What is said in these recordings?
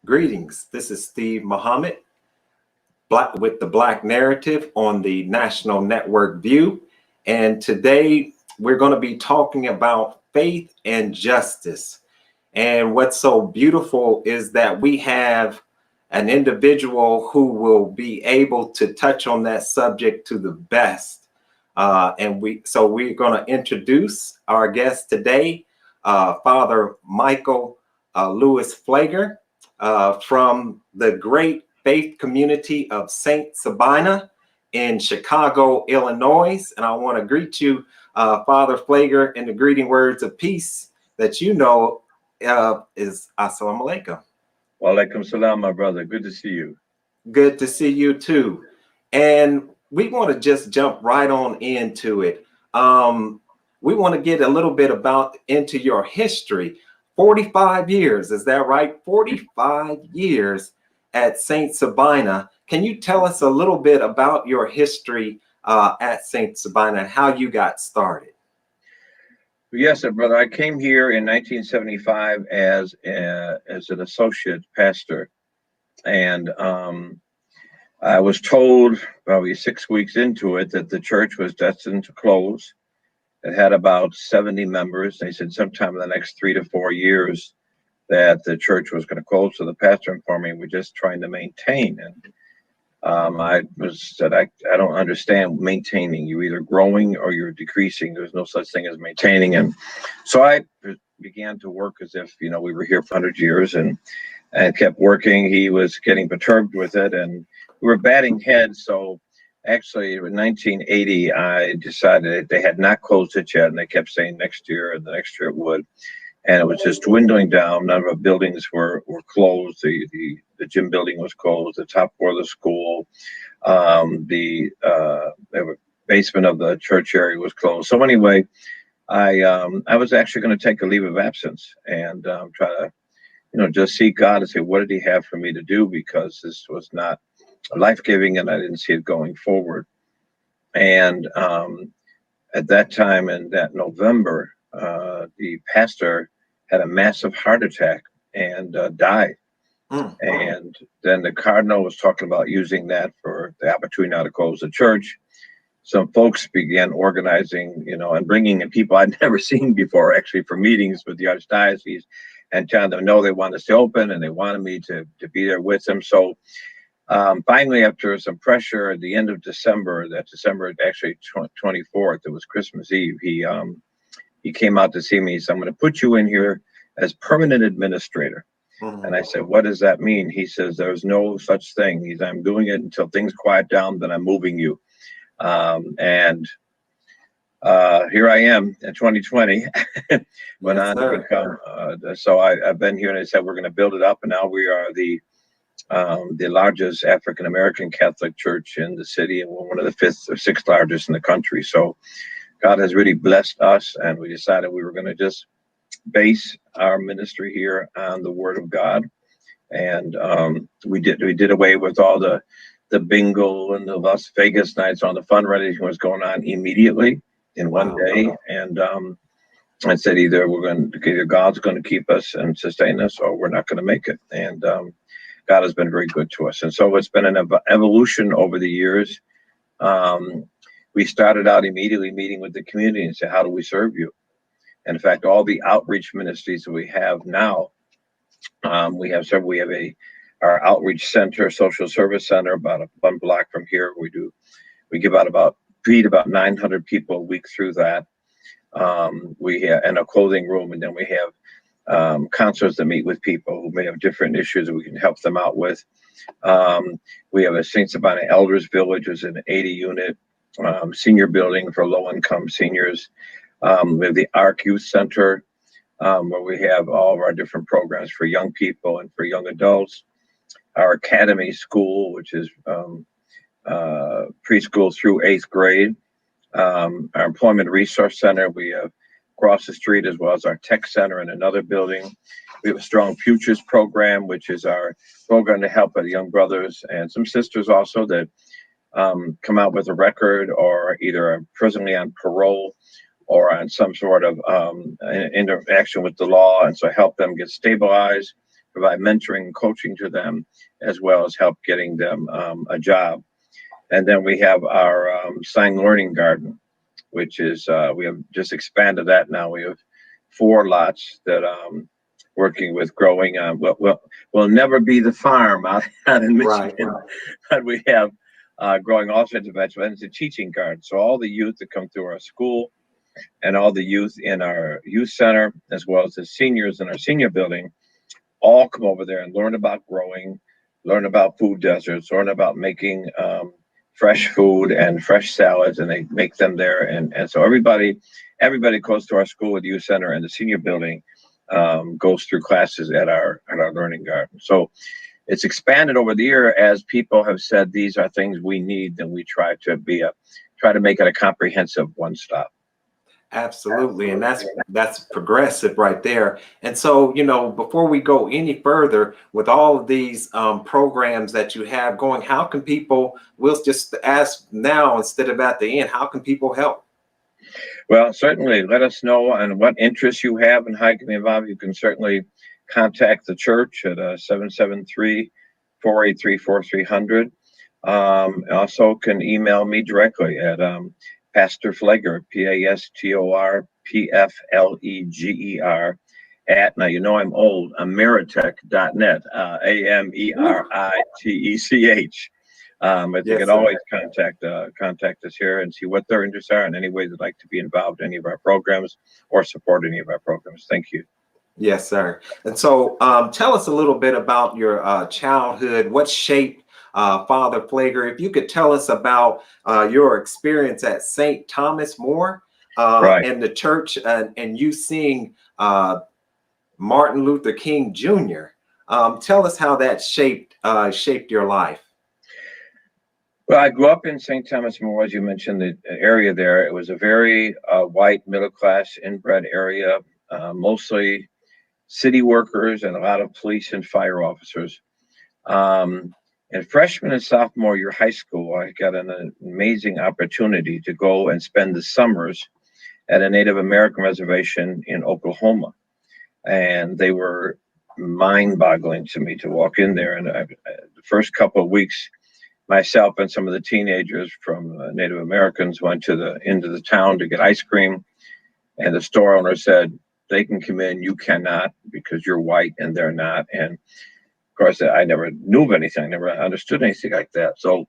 Greetings. This is Steve Muhammad with the Black Narrative on the National Network View. And today we're going to be talking about faith and justice. And what's so beautiful is that we have an individual who will be able to touch on that subject to the best. So we're going to introduce our guest today, Father Michael Lewis Pfleger, from the great faith community of Saint Sabina in Chicago, Illinois. And I want to greet you, Father Pfleger, in the greeting words of peace that you know is Assalamu alaikum. Wa alaikum salam, my brother. Good to see you. Good to see you too. And we want to just jump right on into it. We want to get a little bit into your history. 45 years, is that right? 45 years at Saint Sabina. Can you tell us a little bit about your history at Saint Sabina and how you got started? Yes, brother. I came here in 1975 as an associate pastor, and I was told probably 6 weeks into it that the church was destined to close. It had about 70 members. They said sometime in the next 3 to 4 years that the church was going to close. So the pastor informed me we're just trying to maintain. And I said, I don't understand maintaining. You're either growing or you're decreasing. There's no such thing as maintaining. And so I began to work as if, we were here for 100 years and kept working. He was getting perturbed with it, and we were batting heads. So actually, in 1980, I decided they had not closed it yet, and they kept saying next year, and the next year it would. And it was just dwindling down. None of our buildings were closed. The gym building was closed. The top floor of the school, the basement of the church area was closed. So anyway, I was actually going to take a leave of absence and try to, just seek God and say, what did He have for me to do? Because this was not life-giving, and I didn't see it going forward. And at that time, in that November, the pastor had a massive heart attack and died. And then the cardinal was talking about using that for the opportunity now to close the church. Some folks began organizing, and bringing in people I'd never seen before, actually, for meetings with the archdiocese, and telling them, no, they want us to open, and they wanted me to be there with them. So finally, after some pressure at the end of December, actually 24th, it was Christmas Eve, he came out to see me. He said, I'm going to put you in here as permanent administrator. And I said, what does that mean? He says, there's no such thing. I'm doing it until things quiet down, then I'm moving you. And here I am in 2020. Went on to become, so I've been here, and I said, we're going to build it up. And now we are the largest African-American Catholic church in the city, and we're one of the 5th or 6th largest in the country. So God has really blessed us, and we decided we were going to just base our ministry here on the Word of God. And we did away with all the bingo and the Las Vegas nights. On the fundraising was going on immediately in one day. And I said, either God's going to keep us and sustain us, or we're not going to make it. And God has been very good to us. And so it's been an evolution over the years. We started out immediately meeting with the community and said, how do we serve you? And in fact, all the outreach ministries that we have now, we have several. We have our outreach center, social service center, about one block from here. We feed about 900 people a week through that. We have in a clothing room, and then we have counselors that meet with people who may have different issues that we can help them out with. We have a St. Sabina Elders Village, which is an 80-unit senior building for low-income seniors. We have the ARC Youth Center, where we have all of our different programs for young people and for young adults. Our academy school, which is preschool through 8th grade. Our employment resource center, we have across the street, as well as our tech center in another building. We have a Strong Futures program, which is our program to help our young brothers and some sisters also that come out with a record, or either are presently on parole or on some sort of interaction with the law, and so help them get stabilized provide mentoring and coaching to them, as well as help getting them a job. And then we have our Sign Learning Garden, which is, we have just expanded that now. We have 4 lots that working with growing. We'll never be the farm out in Michigan, Right. but we have growing all sorts of vegetables. And it's a teaching garden. So all the youth that come through our school and all the youth in our youth center, as well as the seniors in our senior building, all come over there and learn about growing, learn about food deserts, learn about making fresh food and fresh salads, and they make them there. And so everybody goes to our school with youth center and the senior building, goes through classes at our learning garden. So it's expanded over the year as people have said these are things we need, and we try to make it a comprehensive one-stop. Absolutely. And that's progressive right there. And so, before we go any further with all of these programs that you have going, how can people, we'll just ask now instead of at the end, how can people help? Well, certainly let us know on what interests you have and how you can be involved. You can certainly contact the church at 773-483-4300. Also can email me directly at Pastor Pfleger, PastorPfleger at, now I'm old, Ameritech.net, Ameriitech. But you can always contact us here and see what their interests are and any way they'd like to be involved in any of our programs or support any of our programs. Thank you. Yes, sir. And so tell us a little bit about your childhood. What shaped Father Pfleger? If you could tell us about your experience at St. Thomas More and the church, and you seeing Martin Luther King Jr. Tell us how that shaped your life. Well, I grew up in St. Thomas More, as you mentioned, the area there. It was a very white, middle-class, inbred area, mostly city workers and a lot of police and fire officers. And freshman and sophomore year high school, I got an amazing opportunity to go and spend the summers at a Native American reservation in Oklahoma. And they were mind-boggling to me to walk in there. And the first couple of weeks, myself and some of the teenagers from Native Americans went into the town to get ice cream. And the store owner said, they can come in, you cannot, because you're white and they're not. And of course, I never knew of anything, I never understood anything like that. So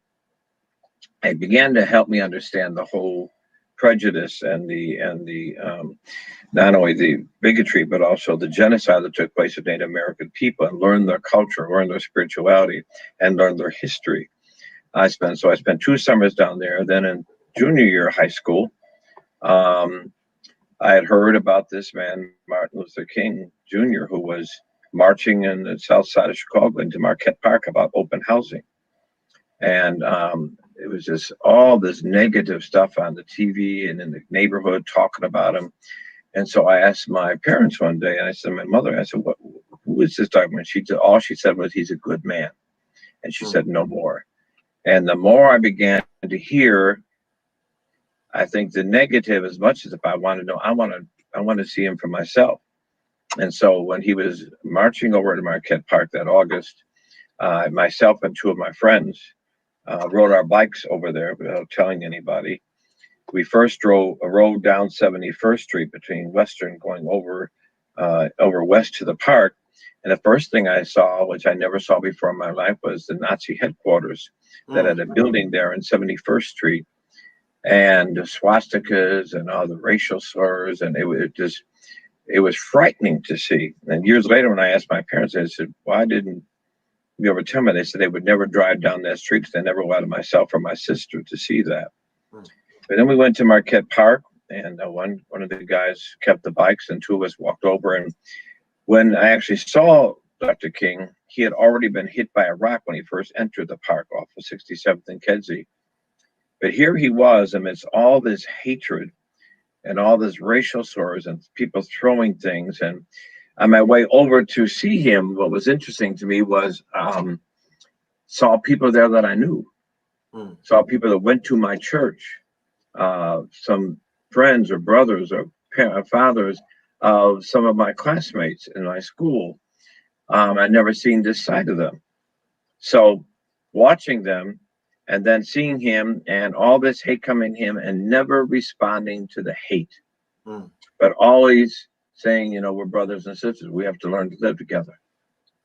it began to help me understand the whole prejudice and the not only the bigotry, but also the genocide that took place with Native American people, and learn their culture, learn their spirituality, and learn their history. I spent 2 summers down there. Then in junior year of high school, I had heard about this man, Martin Luther King Jr., who was marching in the south side of Chicago into Marquette Park about open housing. And it was just all this negative stuff on the TV and in the neighborhood talking about him. And so I asked my parents one day, and I said, my mother, I said, who is this document? All she said was, he's a good man. And she said, no more. And the more I began to hear, I think the negative, as much as if I want to know, I want to see him for myself. And so when he was marching over to Marquette Park that August, myself and 2 of my friends rode our bikes over there without telling anybody. We first rode down 71st Street between Western, going over west to the park. And the first thing I saw, which I never saw before in my life, was the Nazi headquarters that had a building there in 71st Street, and the swastikas and all the racial slurs, and it was frightening to see. And years later, when I asked my parents, I said, why didn't you ever tell me? They said they would never drive down that street because they never wanted myself or my sister to see that. But then we went to Marquette Park, and one of the guys kept the bikes, and 2 of us walked over. And when I actually saw Dr. King, he had already been hit by a rock when he first entered the park off of 67th and Kedzie. But here he was amidst all this hatred and all this racial slurs and people throwing things. And on my way over to see him, what was interesting to me was saw people there that I knew, saw people that went to my church, some friends or brothers or fathers of some of my classmates in my school. I'd never seen this side of them. So watching them and then seeing him and all this hate coming to him and never responding to the hate, Mm. but always saying, you know, we're brothers and sisters. We have to learn to live together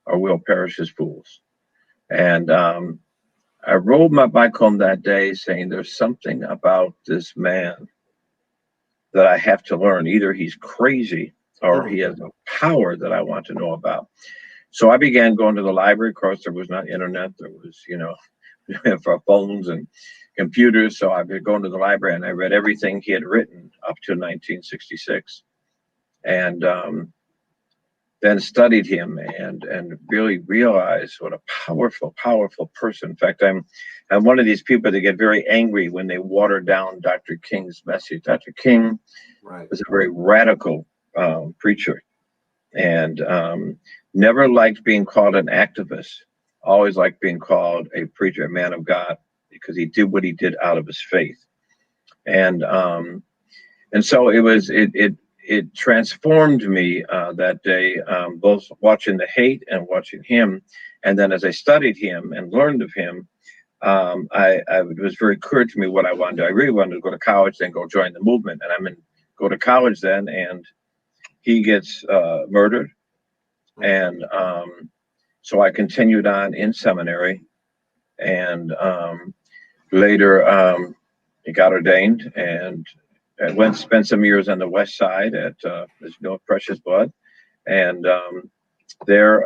or we'll perish as fools. And I rode my bike home that day saying, there's something about this man that I have to learn. Either he's crazy or he Mm. has a power that I want to know about. So I began going to the library. Of course, there was not internet. There was, you know, for phones and computers. So I've been going to the library and I read everything he had written up to 1966. And then studied him and really realized what a powerful person. In fact, I'm one of these people that get very angry when they water down Dr. King's message. Dr. King Right. was a very radical preacher and never liked being called an activist. Always liked being called a preacher, a man of God, because he did what he did out of his faith. And so it transformed me that day, both watching the hate and watching him. And then as I studied him and learned of him, it was very clear to me what I wanted to do. I really wanted to go to college, then go join the movement. And go to college then, and he gets murdered. And so I continued on in seminary, and later he got ordained, and I went spent some years on the west side at as you know, Precious Blood, and there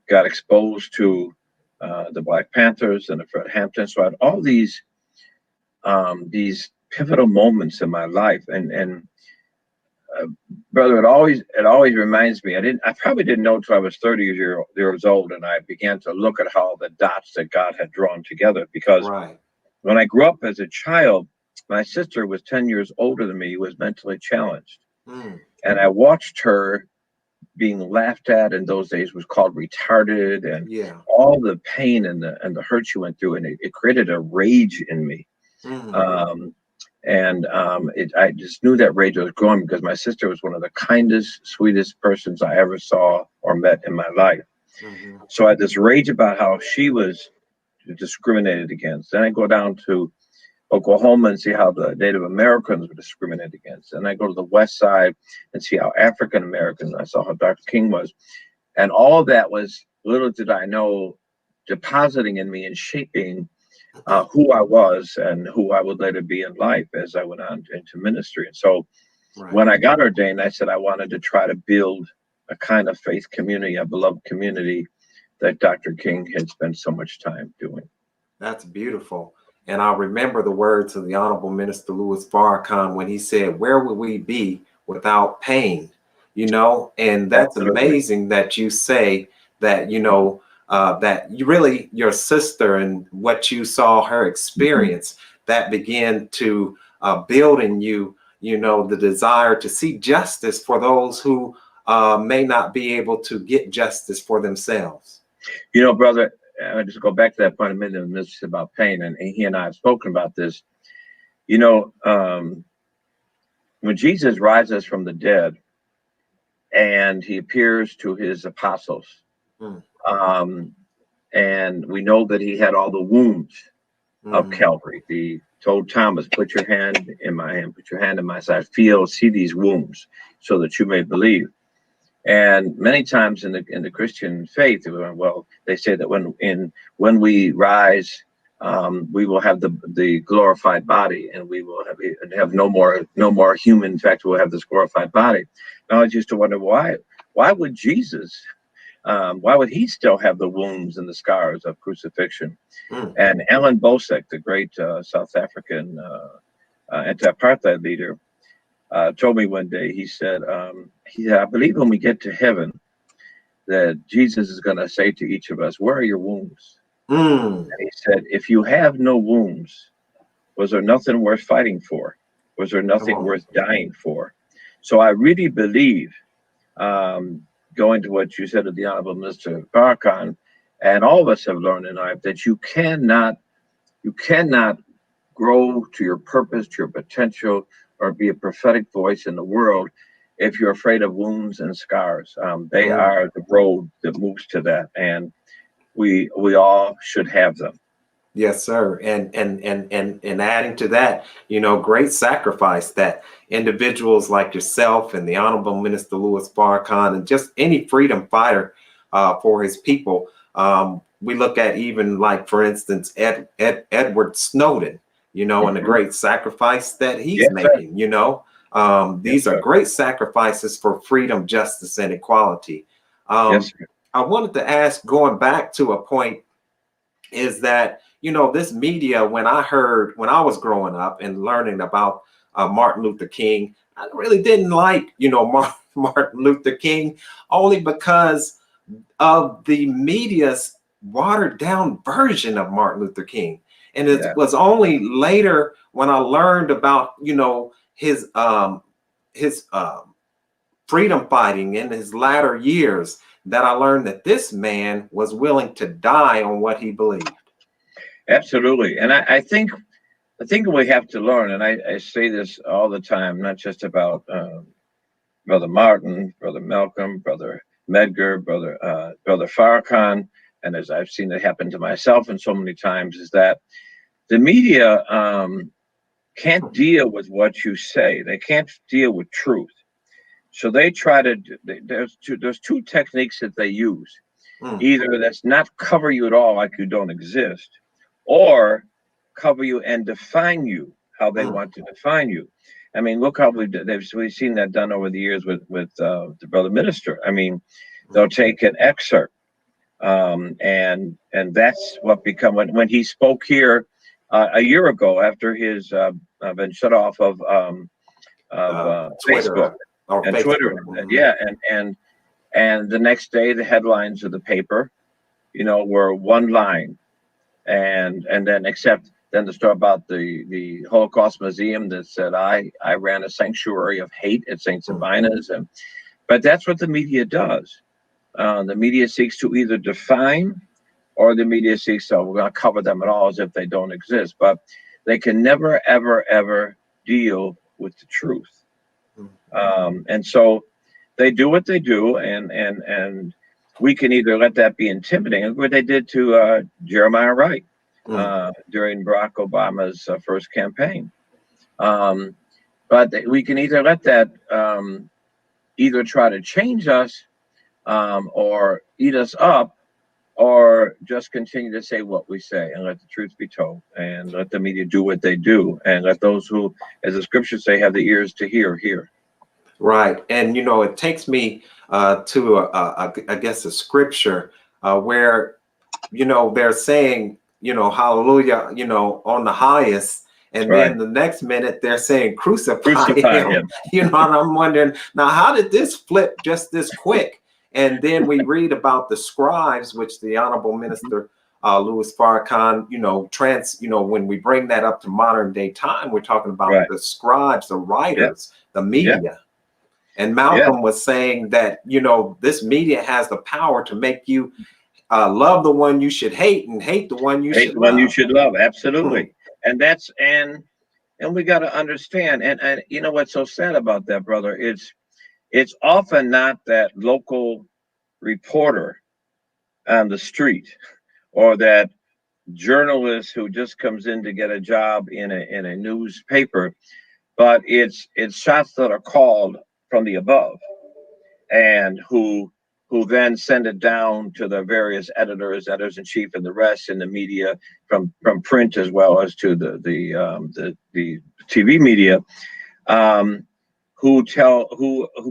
got exposed to the Black Panthers and the Fred Hampton. So I had all these pivotal moments in my life, and brother, it always reminds me. I probably didn't know until I was 30 years old, and I began to look at how the dots that God had drawn together. Because Right. when I grew up as a child, my sister was 10 years older than me, was mentally challenged. Mm. And I watched her being laughed at in those days, was called retarded, and Yeah. all the pain and the hurt she went through. And it created a rage in me. Mm. I just knew that rage was growing because my sister was one of the kindest, sweetest persons I ever saw or met in my life. Mm-hmm. So I had this rage about how she was discriminated against. Then I go down to Oklahoma and see how the Native Americans were discriminated against. And I go to the West Side and see how African Americans, I saw how Dr. King was. And all of that was, little did I know, depositing in me and shaping who I was and who I would later be in life as I went on into ministry. And so Right. when I got ordained, I said I wanted to try to build a kind of faith community, a beloved community that Dr. King had spent so much time doing. That's beautiful. And I remember the words of the Honorable Minister Louis Farrakhan when he said, "Where would we be without pain?" You know, and that's Absolutely. amazing that you say that, you know, that you really, your sister and what you saw her experience, that began to build in you, you know, the desire to see justice for those who may not be able to get justice for themselves. You know, brother, I just go back to that point a minute, and this is about pain, and he and I have spoken about this. You know, when Jesus rises from the dead and he appears to his apostles, Mm. and we know that he had all the wounds of Mm. Calvary. He told Thomas, "Put your hand in my hand, put your hand in my side, see these wounds, so that you may believe." And many times in the Christian faith, well, they say that when we rise, we will have the glorified body, and we will have no more human. In fact, we'll have this glorified body. Now I used to wonder why would Jesus, why would he still have the wounds and the scars of crucifixion? Mm. And Alan Bosek, the great South African anti-apartheid leader, told me one day, he said, I believe when we get to heaven, that Jesus is going to say to each of us, "Where are your wounds?" Mm. And he said, if you have no wounds, was there nothing worth fighting for? Was there Come nothing on. worth dying for? So I really believe, going to what you said of the Honorable Mr. Farrakhan, and all of us have learned in life, that you cannot grow to your purpose, to your potential, or be a prophetic voice in the world if you're afraid of wounds and scars. They Mm. are the road that moves to that, and we all should have them. Yes, sir. And adding to that, great sacrifice that individuals like yourself and the Honorable Minister Louis Farrakhan and just any freedom fighter for his people. We look at even like, for instance, Edward Snowden, and the great sacrifice that he's Yes, sir. making. Yes, These are sir. great sacrifices for freedom, justice, and equality. Yes, sir. I wanted to ask, going back to a point, is that this media, when I was growing up and learning about Martin Luther King, I really didn't like Martin Luther King, only because of the media's watered down version of Martin Luther King. And it Yeah. was only later when I learned about his freedom fighting in his latter years that I learned that this man was willing to die on what he believed. Absolutely. And I think we have to learn, and I say this all the time, not just about Brother Martin, Brother Malcolm, Brother Medgar, Brother Farrakhan, and as I've seen it happen to myself and so many times, is that the media can't deal with what you say. They can't deal with truth. So they try to. There's two techniques that they use. Either that's not cover you at all, like you don't exist, or cover you and define you how they want to define you. I mean, look how we've seen that done over the years with the brother minister. I mean, they'll take an excerpt, and that's what become when he spoke here a year ago after his been shut off of Twitter Facebook and Facebook. Twitter. Yeah, and the next day the headlines of the paper, were one line, and then except then the story about the Holocaust Museum that said I ran a sanctuary of hate at St. Sabina's, but that's what the media does. The media seeks to either define, or the media seeks to, we're going to cover them at all as if they don't exist, but they can never ever deal with the truth. And so they do what they do, and we can either let that be intimidating, what they did to Jeremiah Wright during Barack Obama's first campaign. But we can either let that either try to change us or eat us up, or just continue to say what we say and let the truth be told, and let the media do what they do, and let those who, as the scriptures say, have the ears to hear. Right. And, it takes me to, I guess, a scripture where, they're saying, hallelujah, on the highest. And then the next minute they're saying, crucify him. And I'm wondering, now, how did this flip just this quick? And then we read about the scribes, which the Honorable Minister Louis Farrakhan, when we bring that up to modern day time, we're talking about the scribes, the writers, the media. And Malcolm was saying that, this media has the power to make you love the one you should hate and hate the one you should love. You should love. Absolutely. And that's, and we got to understand. And you know what's so sad about that, brother? It's often not that local reporter on the street, or that journalist who just comes in to get a job in a newspaper, but it's shots that are called from the above, and who then send it down to the various editors-in-chief, and the rest in the media, from print as well as to the TV media, who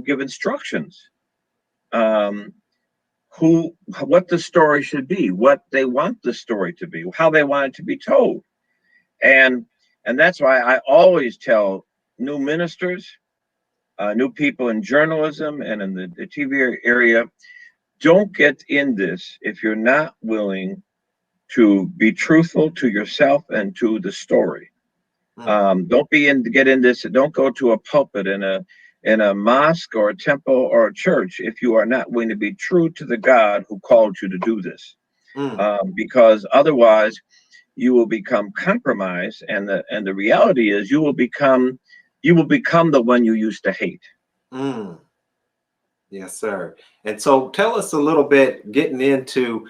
give instructions, what the story should be, what they want the story to be, how they want it to be told, and that's why I always tell new ministers, new people in journalism and in the TV area, don't get in this if you're not willing to be truthful to yourself and to the story. Don't get in this. Don't go to a pulpit in a mosque or a temple or a church if you are not willing to be true to the God who called you to do this, because otherwise you will become compromised, and the reality is you will become the one you used to hate. Mm. Yes, sir. And so tell us a little bit, getting into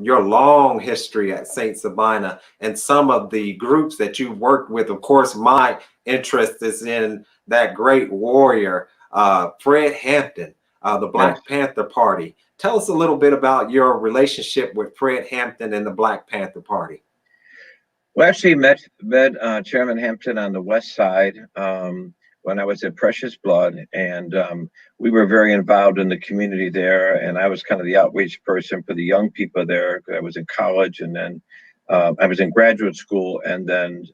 your long history at St. Sabina and some of the groups that you worked with. Of course, my interest is in that great warrior, Fred Hampton, the Yes. Black Panther Party. Tell us a little bit about your relationship with Fred Hampton and the Black Panther Party. Well, actually met Chairman Hampton on the West Side when I was at Precious Blood, and we were very involved in the community there. And I was kind of the outreach person for the young people there. I was in college, and then I was in graduate school, and then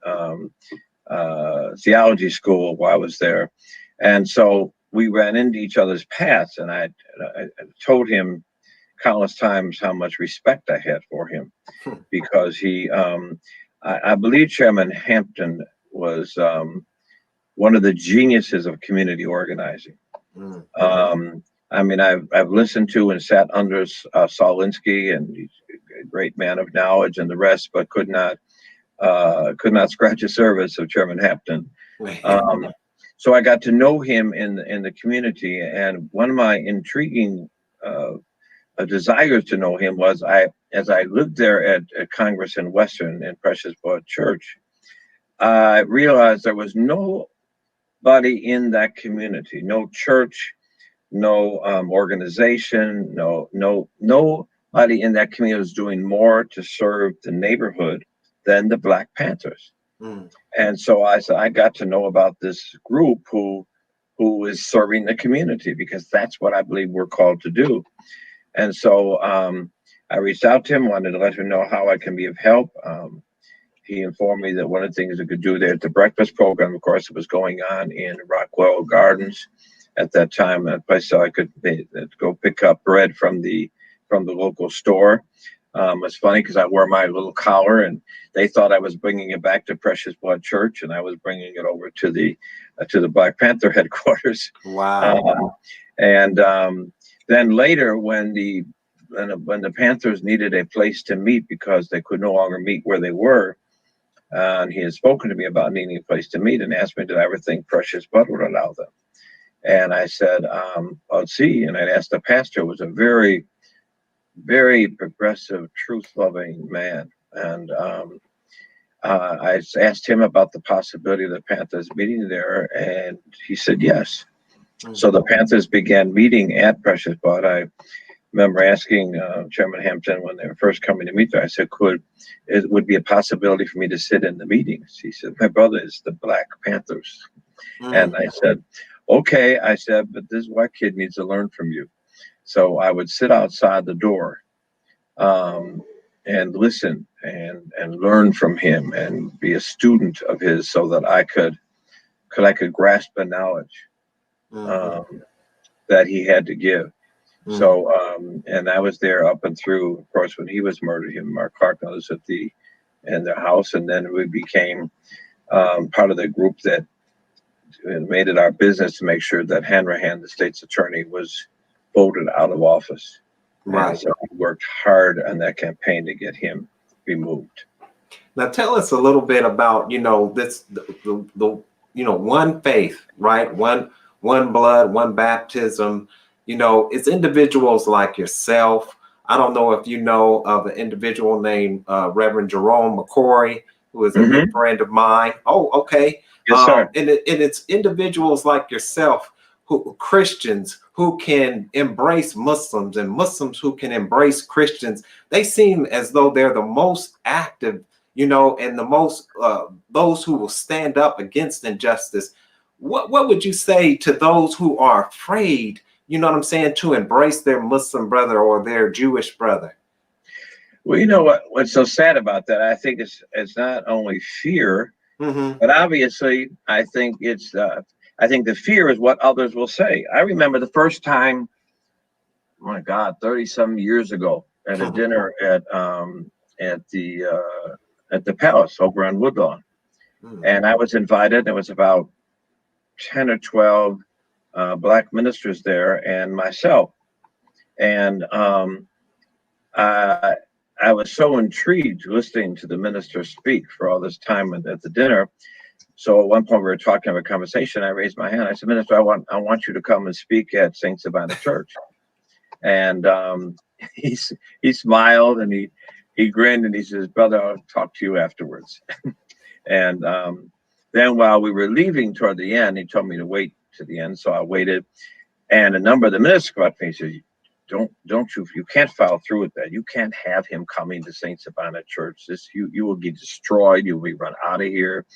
theology school while I was there. And so we ran into each other's paths, and I told him countless times how much respect I had for him because he. I believe Chairman Hampton was one of the geniuses of community organizing. I mean, I've listened to and sat under Solinsky, and he's a great man of knowledge and the rest, but could not scratch a surface of Chairman Hampton. So I got to know him in the community, and one of my intriguing desires to know him was as I lived there at Congress and Western in Precious Blood Church, I realized there was nobody in that community, no church, no organization, nobody in that community was doing more to serve the neighborhood than the Black Panthers. And so I said, I got to know about this group who is serving the community, because that's what I believe we're called to do. And so I reached out to him, wanted to let him know how I can be of help. He informed me that one of the things I could do there at the breakfast program, of course, it was going on in Rockwell Gardens at that time, a place so I could go pick up bread from the local store. It's funny because I wore my little collar, and they thought I was bringing it back to Precious Blood Church, and I was bringing it over to the Black Panther headquarters. Wow. Then later, when the Panthers needed a place to meet because they could no longer meet where they were, and he had spoken to me about needing a place to meet and asked me, did I ever think Precious Blood would allow them? And I said, let's see. And I asked the pastor, who was a very, very progressive, truth-loving man. And I asked him about the possibility of the Panthers meeting there, and he said yes. So the Panthers began meeting at Precious Blood. I remember asking Chairman Hampton when they were first coming to meet there, I said, it would be a possibility for me to sit in the meetings? He said, my brother is the Black Panthers. And I said, okay. I said, but this white kid needs to learn from you. So I would sit outside the door and listen and learn from him and be a student of his, so that I could grasp the knowledge that he had to give. So, and I was there up and through, of course, when he was murdered, him and Mark Clark was in their house. And then we became part of the group that made it our business to make sure that Hanrahan, the state's attorney, was voted out of office. Right. And so we worked hard on that campaign to get him removed. Now tell us a little bit about, this, the one faith, right? One blood, one baptism. It's individuals like yourself. I don't know if you know of an individual named Reverend Jerome McCory, who is a good friend of mine. Oh, okay. Yes, sir. And it's individuals like yourself, Christians who can embrace Muslims, and Muslims who can embrace Christians. They seem as though they're the most active, and the most those who will stand up against injustice. What would you say to those who are afraid, you know what I'm saying, to embrace their Muslim brother or their Jewish brother? Well, you know what's so sad about that? I think it's not only fear, but obviously I think I think the fear is what others will say. I remember the first time, oh my God, 30-some years ago, at a dinner at the Palace over on Woodlawn, and I was invited. There was about 10 or 12 Black ministers there, and myself, and I was so intrigued listening to the minister speak for all this time at the dinner. So at one point we were talking of a conversation. I raised my hand. I said, Minister, I want you to come and speak at St. Sabina Church. And he smiled and he grinned and he says, brother, I'll talk to you afterwards. And then while we were leaving toward the end, he told me to wait to the end. So I waited. And a number of the ministers come up to me and said, you can't follow through with that. You can't have him coming to St. Sabina Church. You will get destroyed. You'll be run out of here.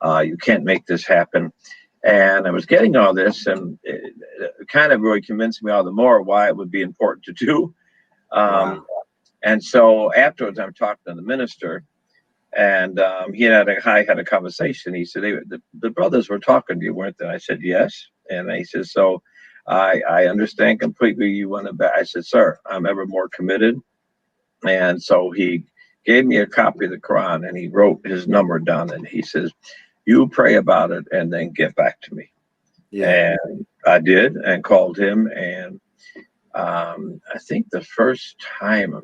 You can't make this happen. And I was getting all this, and it kind of really convinced me all the more why it would be important to do. Wow. And so afterwards, I'm talking to the minister, and I had a conversation. He said, the brothers were talking to you, weren't they? I said, yes. And he said, so I understand completely you want to back. I said, sir, I'm ever more committed. And so he gave me a copy of the Quran, and he wrote his number down, and he says, you pray about it and then get back to me. Yeah. And I did, and called him. And I think the first time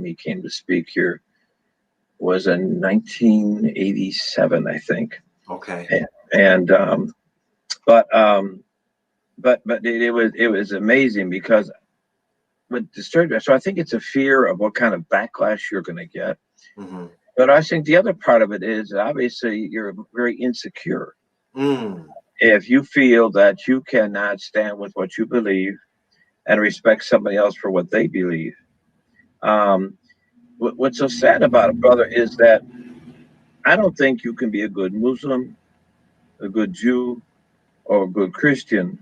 he came to speak here was in 1987, I think. Okay. But it was amazing because what disturbed me. So I think it's a fear of what kind of backlash you're going to get. Mm-hmm. But I think the other part of it is obviously you're very insecure. If you feel that you cannot stand with what you believe and respect somebody else for what they believe. What's so sad about it, brother, is that I don't think you can be a good Muslim, a good Jew, or a good Christian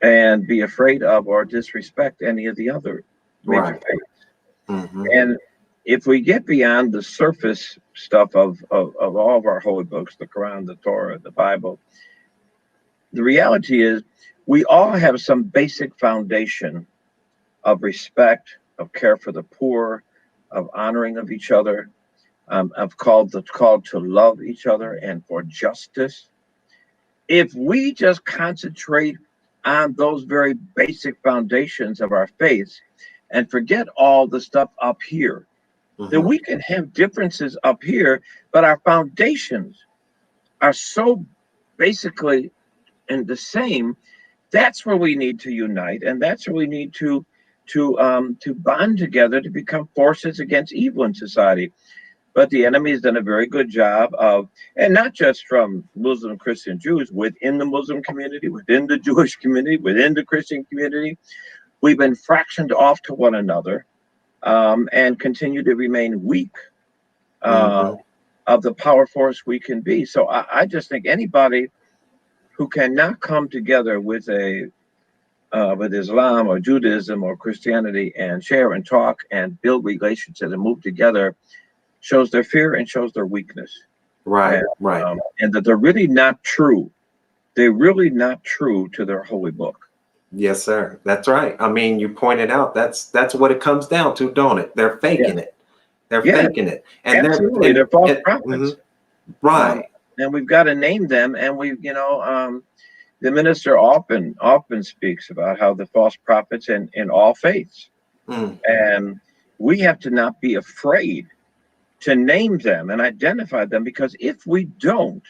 and be afraid of or disrespect any of the other major faiths. Mm-hmm. And if we get beyond the surface stuff of all of our holy books, the Quran, the Torah, the Bible, the reality is we all have some basic foundation of respect, of care for the poor, of honoring of each other, of called to love each other and for justice. If we just concentrate on those very basic foundations of our faith and forget all the stuff up here, then we can have differences up here, but our foundations are so basically in the same. That's where we need to unite, and that's where we need to bond together to become forces against evil in society. But the enemy has done a very good job of, and not just from Muslim, Christian, Jews, within the Muslim community, within the Jewish community, within the Christian community, we've been fractioned off to one another. And continue to remain weak of the power force we can be. So I just think anybody who cannot come together with Islam or Judaism or Christianity and share and talk and build relationships and move together shows their fear and shows their weakness. Right. And that they're really not true. They're really not true to their holy book. Yes, sir. That's right. I mean, you pointed out that's what it comes down to, don't it? They're faking it. They're faking it. And they're false prophets. Right. And we've got to name them. And the minister often speaks about how the false prophets in all faiths. And we have to not be afraid to name them and identify them, because if we don't,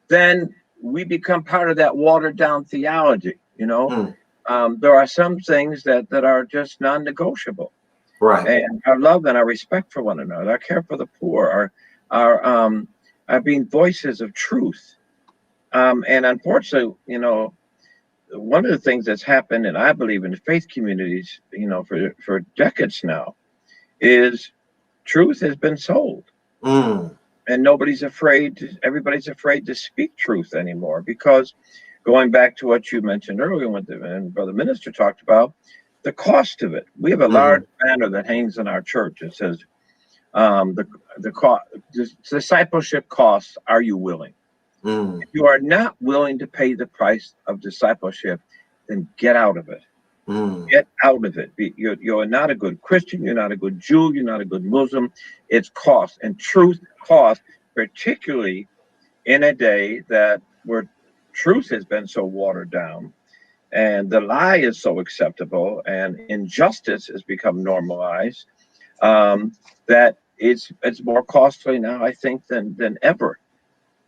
then we become part of that watered down theology. There are some things that are just non-negotiable. Right. And our love and our respect for one another, our care for the poor, our being voices of truth. And unfortunately, one of the things that's happened, and I believe in the faith communities, for decades now, is truth has been sold. And everybody's afraid to speak truth anymore, because going back to what you mentioned earlier, and Brother Minister talked about, the cost of it. We have a large banner that hangs in our church. It says, the discipleship costs, are you willing? If you are not willing to pay the price of discipleship, then get out of it. Get out of it. You're not a good Christian. You're not a good Jew. You're not a good Muslim. It's cost, and truth costs, particularly in a day where truth has been so watered down and the lie is so acceptable and injustice has become normalized, that it's more costly now, I think, than ever.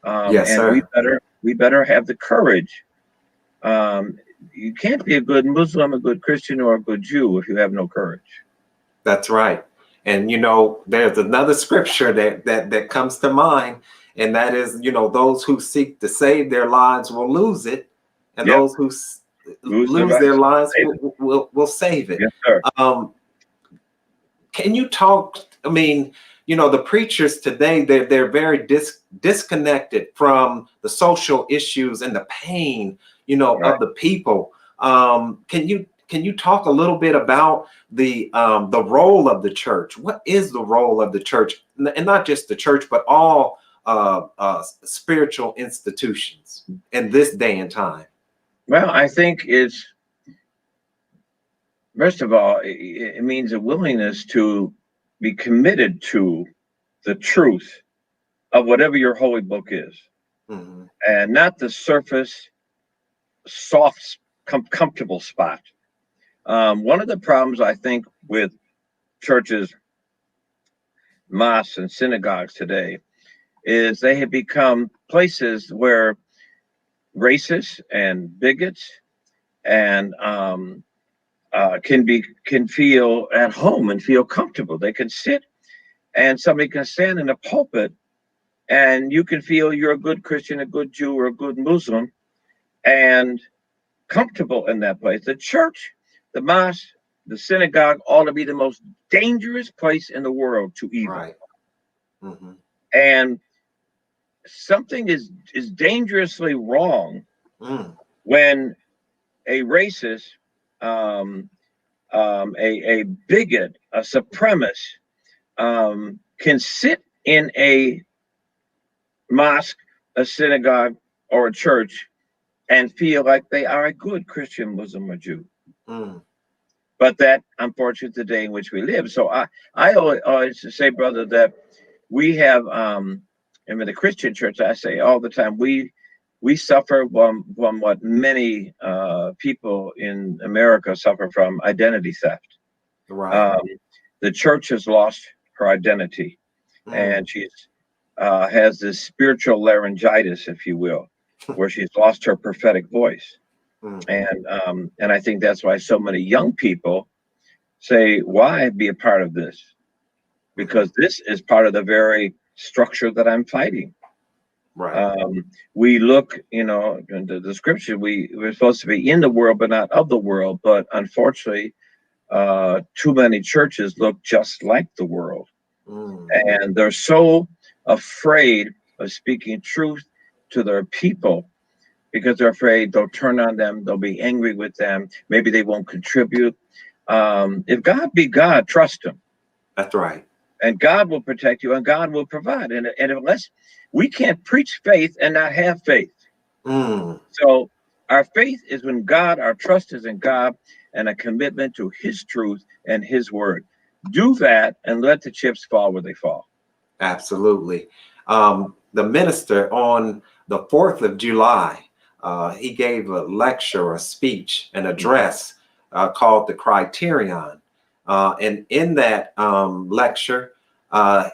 Yes, And sir. we better have the courage. You can't be a good Muslim, a good Christian, or a good Jew if you have no courage. That's right. And there's another scripture that comes to mind, and that is, those who seek to save their lives will lose it, and Yep. those who Lose their lose their lives. lives Save it. will save it. Yes, sir. Can you talk? I mean, the preachers today, they're very disconnected from the social issues and the pain, Right. of the people. Can you talk a little bit about the role of the church? What is the role of the church, and not just the church, but all spiritual institutions in this day and time? Well, I think it's, first of all, it means a willingness to be committed to the truth of whatever your holy book is, Mhm. and not the surface, soft, comfortable spot. One of the problems I think with churches, mosques, and synagogues today is they have become places where racists and bigots and can feel at home and feel comfortable. They can sit and somebody can stand in a pulpit and you can feel you're a good Christian, a good Jew, or a good Muslim and comfortable in that place. The church, the mosque, the synagogue ought to be the most dangerous place in the world to evil. Right. Hmm. And something is dangerously wrong Mm. when a racist, um, a bigot, a supremacist can sit in a mosque, a synagogue, or a church and feel like they are a good Christian, Muslim, or Jew. Mm. But that, unfortunately, the day in which we live. So I always say, brother, that we have, in the Christian church, I say all the time, we suffer from what many people in America suffer from: identity theft. Right. Um, the church has lost her identity, Mm. and she's has this spiritual laryngitis, if you will, where she's lost her prophetic voice. Hmm. And I think that's why so many young people say, "Why be a part of this?" Hmm. Because this is part of the very structure that I'm fighting. Right. Um, we look, into the scripture. We're supposed to be in the world, but not of the world. But unfortunately, too many churches look just like the world, Mm. and they're so afraid of speaking truth to their people because they're afraid they'll turn on them, they'll be angry with them, maybe they won't contribute. If God be God, trust Him, That's right. and God will protect you, and God will provide. And unless we can't preach faith and not have faith, Mm. so our faith is when God, our trust is in God, and a commitment to His truth and His word. Do that and let the chips fall where they fall. Absolutely. The minister on the 4th of July, he gave a lecture, a speech, an address called The Criterion. And in that lecture,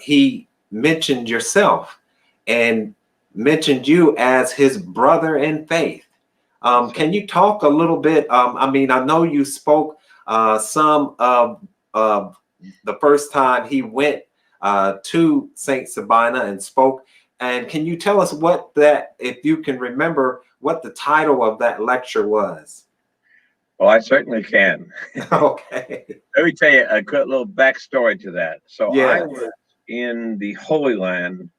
he mentioned yourself and mentioned you as his brother in faith. Yes, sir. Can you talk a little bit? I mean, I know you spoke some of the first time he went to Saint Sabina and spoke. And can you tell us what that, if you can remember, what the title of that lecture was? Well, I certainly can. Okay. Let me tell you a quick little backstory to that. So I Yes. was in the Holy Land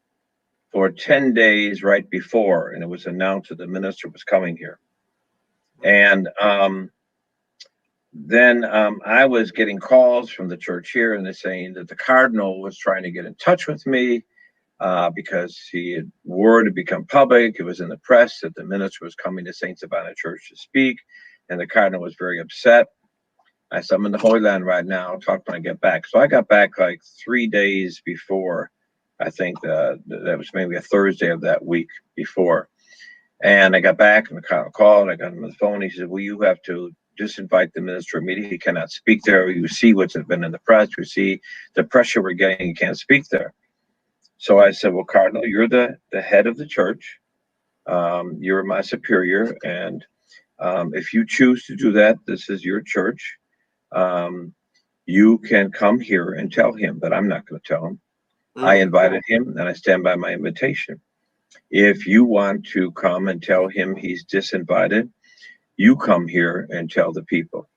for 10 days right before, and it was announced that the minister was coming here. And then I was getting calls from the church here, and they're saying that the cardinal was trying to get in touch with me because word had become public. It was in the press that the minister was coming to St. Sabina Church to speak, and the cardinal was very upset. I said, I'm in the Holy Land right now. I'll talk when I get back. So I got back like 3 days before. I think that was maybe a Thursday of that week before. And I got back and the cardinal called. I got him on the phone. He said, well, you have to disinvite the minister immediately. He cannot speak there. You see what's been in the press. You see the pressure we're getting. He can't speak there. So I said, well, Cardinal, you're the head of the church. You're my superior. And if you choose to do that, this is your church. You can come here and tell him, but I'm not going to tell him. I invited him and I stand by my invitation. If you want to come and tell him he's disinvited, you come here and tell the people.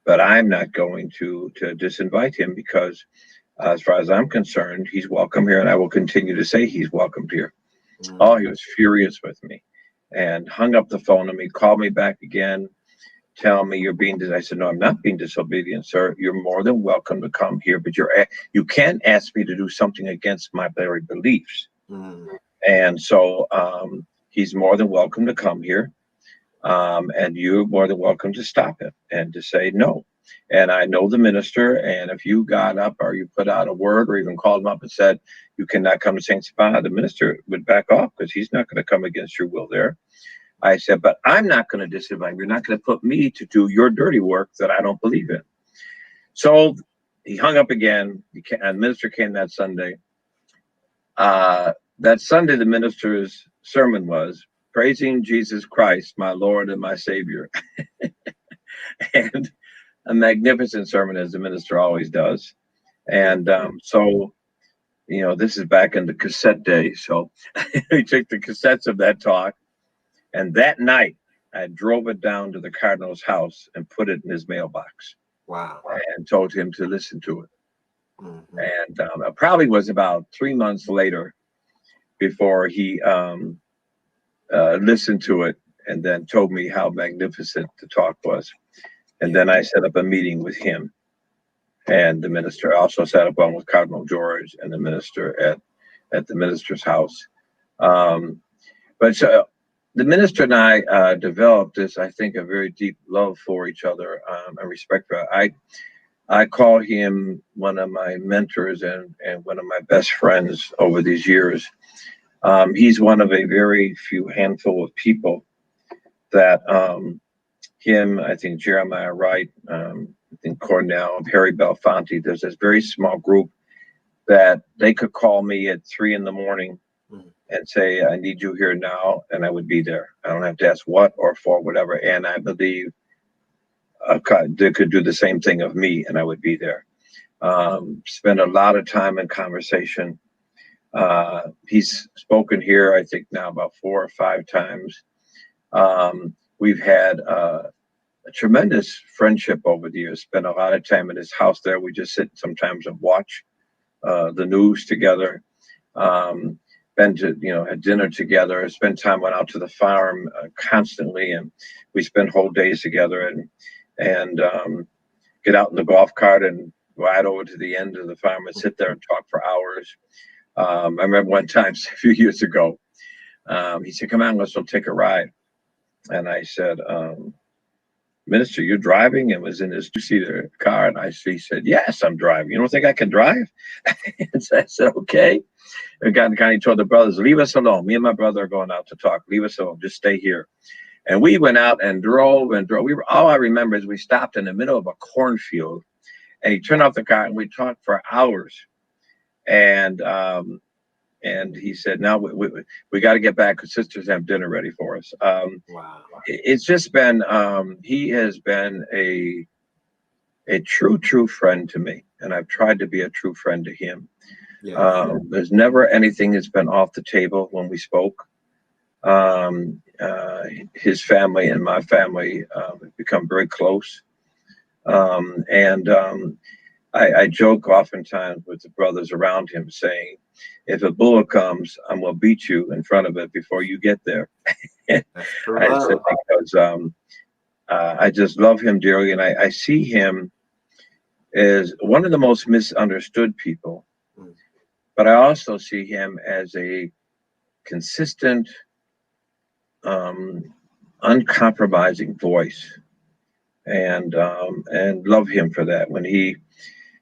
But I'm not going to disinvite him because as far as I'm concerned, he's welcome here and I will continue to say he's welcomed here. Oh, he was furious with me and hung up the phone on me, called me back again, tell me you're being, I said, no, I'm not being disobedient, sir. You're more than welcome to come here, but you can't ask me to do something against my very beliefs. And so he's more than welcome to come here. And you're more than welcome to stop him and to say no. And I know the minister, and if you got up or you put out a word or even called him up and said, you cannot come to St. Sabina, the minister would back off because he's not going to come against your will there. I said, but I'm not going to disinvite. You're not going to put me to do your dirty work that I don't believe in. So he hung up again. And the minister came that Sunday. That Sunday, the minister's sermon was, praising Jesus Christ, my Lord and my Savior. And a magnificent sermon, as the minister always does. And so, you know, this is back in the cassette days. So he took the cassettes of that talk. And that night, I drove it down to the Cardinal's house and put it in his mailbox. Wow. And told him to listen to it. And it probably was about 3 months later before he listened to it and then told me how magnificent the talk was. And then I set up a meeting with him and the minister. I also set up one with Cardinal George and the minister at the minister's house. But so the minister and I developed this, I think, a very deep love for each other and respect for. I call him one of my mentors and one of my best friends over these years. He's one of a very few handful of people that him, I think Jeremiah Wright, I think Cornell, Harry Belafonte, there's this very small group that they could call me at 3 a.m. and say, I need you here now, and I would be there. I don't have to ask what or for whatever. And I believe they could do the same thing of me, and I would be there. Spend a lot of time in conversation. He's spoken here, I think now about 4 or 5 times. We've had a tremendous friendship over the years, spent a lot of time in his house there. We just sit sometimes and watch the news together. Been to, had dinner together, spent time, went out to the farm constantly, and we spend whole days together and get out in the golf cart and ride over to the end of the farm and sit there and talk for hours. I remember one time a few years ago, he said, come on, let's go take a ride. And I said, Minister, you're driving? And was in his 2-seater car. And he said, yes, I'm driving. You don't think I can drive? And so I said, okay. And he told the brothers, leave us alone. Me and my brother are going out to talk. Leave us alone. Just stay here. And we went out and drove and drove. All I remember is we stopped in the middle of a cornfield and he turned off the car and we talked for hours. And he said, now we got to get back because sisters have dinner ready for us. Wow. It's just been, he has been a true friend to me. And I've tried to be a true friend to him. Yeah. There's never anything that's been off the table when we spoke. His family and my family have become very close. I joke oftentimes with the brothers around him saying, if a bull comes, I'm going to beat you in front of it before you get there. I said, because I just love him dearly. And I see him as one of the most misunderstood people. But I also see him as a consistent, uncompromising voice, and love him for that.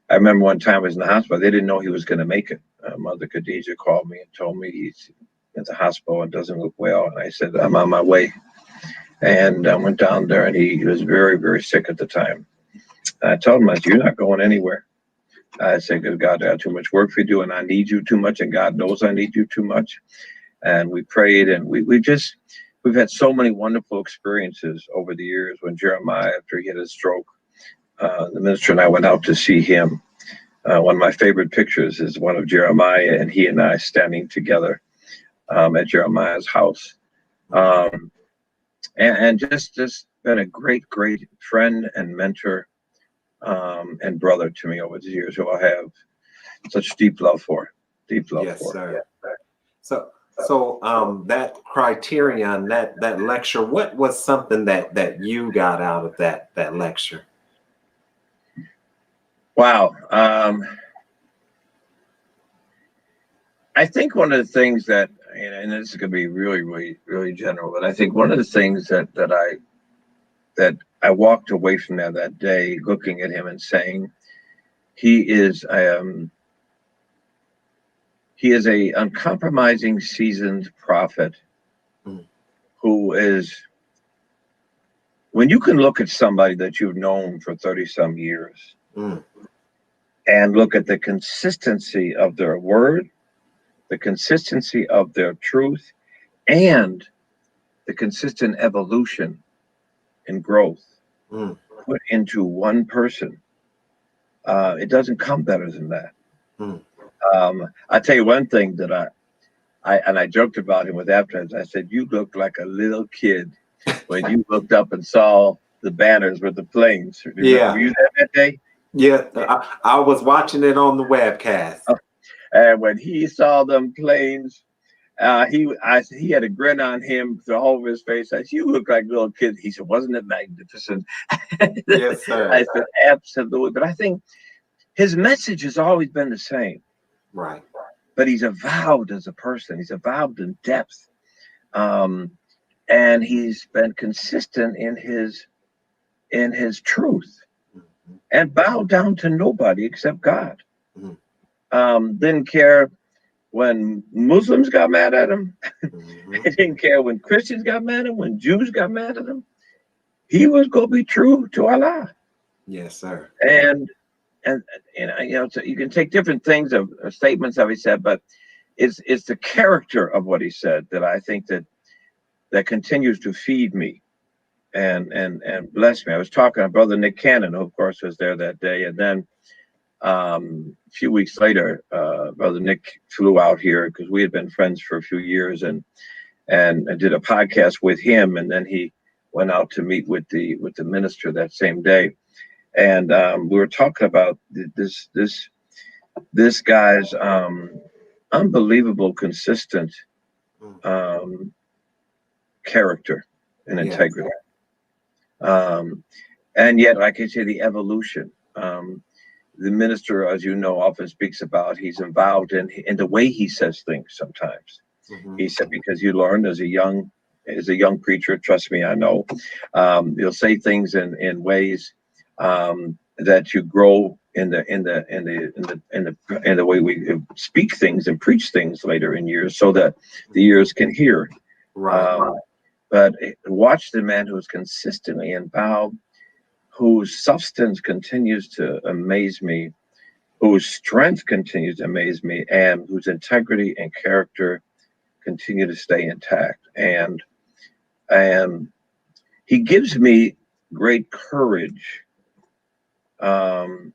I remember one time I was in the hospital. They didn't know he was going to make it. Mother Khadijah called me and told me he's at the hospital and doesn't look well. And I said, I'm on my way. And I went down there, and he was very, very sick at the time. And I told him, I said, you're not going anywhere. I said, "Good God, I got too much work for you, and I need you too much, and God knows I need you too much." And we prayed, and we've had so many wonderful experiences over the years. When Jeremiah, after he had a stroke, the minister and I went out to see him. One of my favorite pictures is one of Jeremiah and he and I standing together at Jeremiah's house. And just been a great friend and mentor and brother to me over the years, who I have such deep love for. Yes, sir. So that criterion, that lecture, what was something that you got out of that lecture? Wow. I think one of the things that, and this is going to be really general, but I think one of the things that I walked away from that day, looking at him and saying, he is a uncompromising, seasoned prophet who is, when you can look at somebody that you've known for 30 some years and look at the consistency of their word, the consistency of their truth, and the consistent evolution and growth put into one person, it doesn't come better than that. I tell you one thing that I joked about him with afterwards. I said, "You looked like a little kid when you looked up and saw the banners with the planes." Yeah. Were you there that day? Yeah, I was watching it on the webcast. And when he saw them planes, he had a grin on him all over his face. I said, "You look like a little kid." He said, "Wasn't it magnificent?" Yes, sir. I said, "Absolutely." But I think his message has always been the same. Right. But he's evolved as a person. He's evolved in depth. And he's been consistent in his truth and bowed down to nobody except God. Didn't care when Muslims got mad at him. He didn't care when Christians got mad at him, when Jews got mad at him. He was going to be true to Allah. Yes, sir. And so you can take different things of statements that he said, but it's the character of what he said that I think that continues to feed me and bless me. I was talking to Brother Nick Cannon, who of course was there that day, and then a few weeks later, Brother Nick flew out here because we had been friends for a few years, and I did a podcast with him, and then he went out to meet with the minister that same day, and we were talking about this guy's unbelievable, consistent character and integrity, and yet, like I say, the evolution. The minister, as you know, often speaks about he's involved in the way he says things sometimes. He said, because you learn as a young preacher, trust me, I know, you'll say things in ways that you grow in the way we speak things and preach things later in years, so that the ears can hear. Right. But watch the man who is consistently involved, whose substance continues to amaze me, whose strength continues to amaze me, and whose integrity and character continue to stay intact. And he gives me great courage in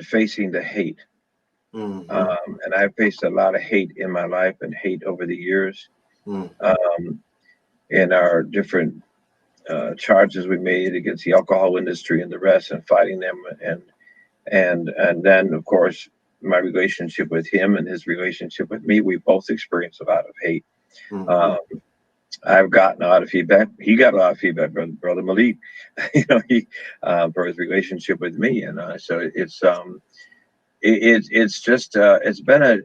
facing the hate. And I've faced a lot of hate in my life, and hate over the years in our different charges we made against the alcohol industry and the rest, and fighting them, and then of course my relationship with him and his relationship with me, we both experienced a lot of hate. I've gotten a lot of feedback. He got a lot of feedback, brother Malik, he for his relationship with me, and so it's just it's been a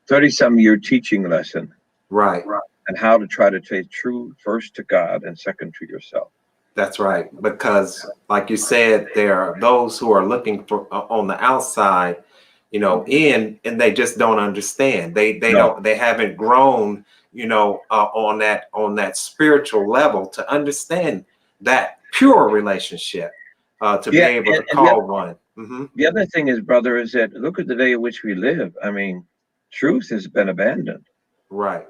30-some year teaching lesson, right, and how to try to stay true first to God and second to yourself. That's right, because like you said, there are those who are looking for on the outside, and they just don't understand. They haven't grown, on that spiritual level to understand that pure relationship to be Yeah, able to and call one. Hmm. the other thing is, brother, is that look at the day in which we live. I mean, truth has been abandoned. Right.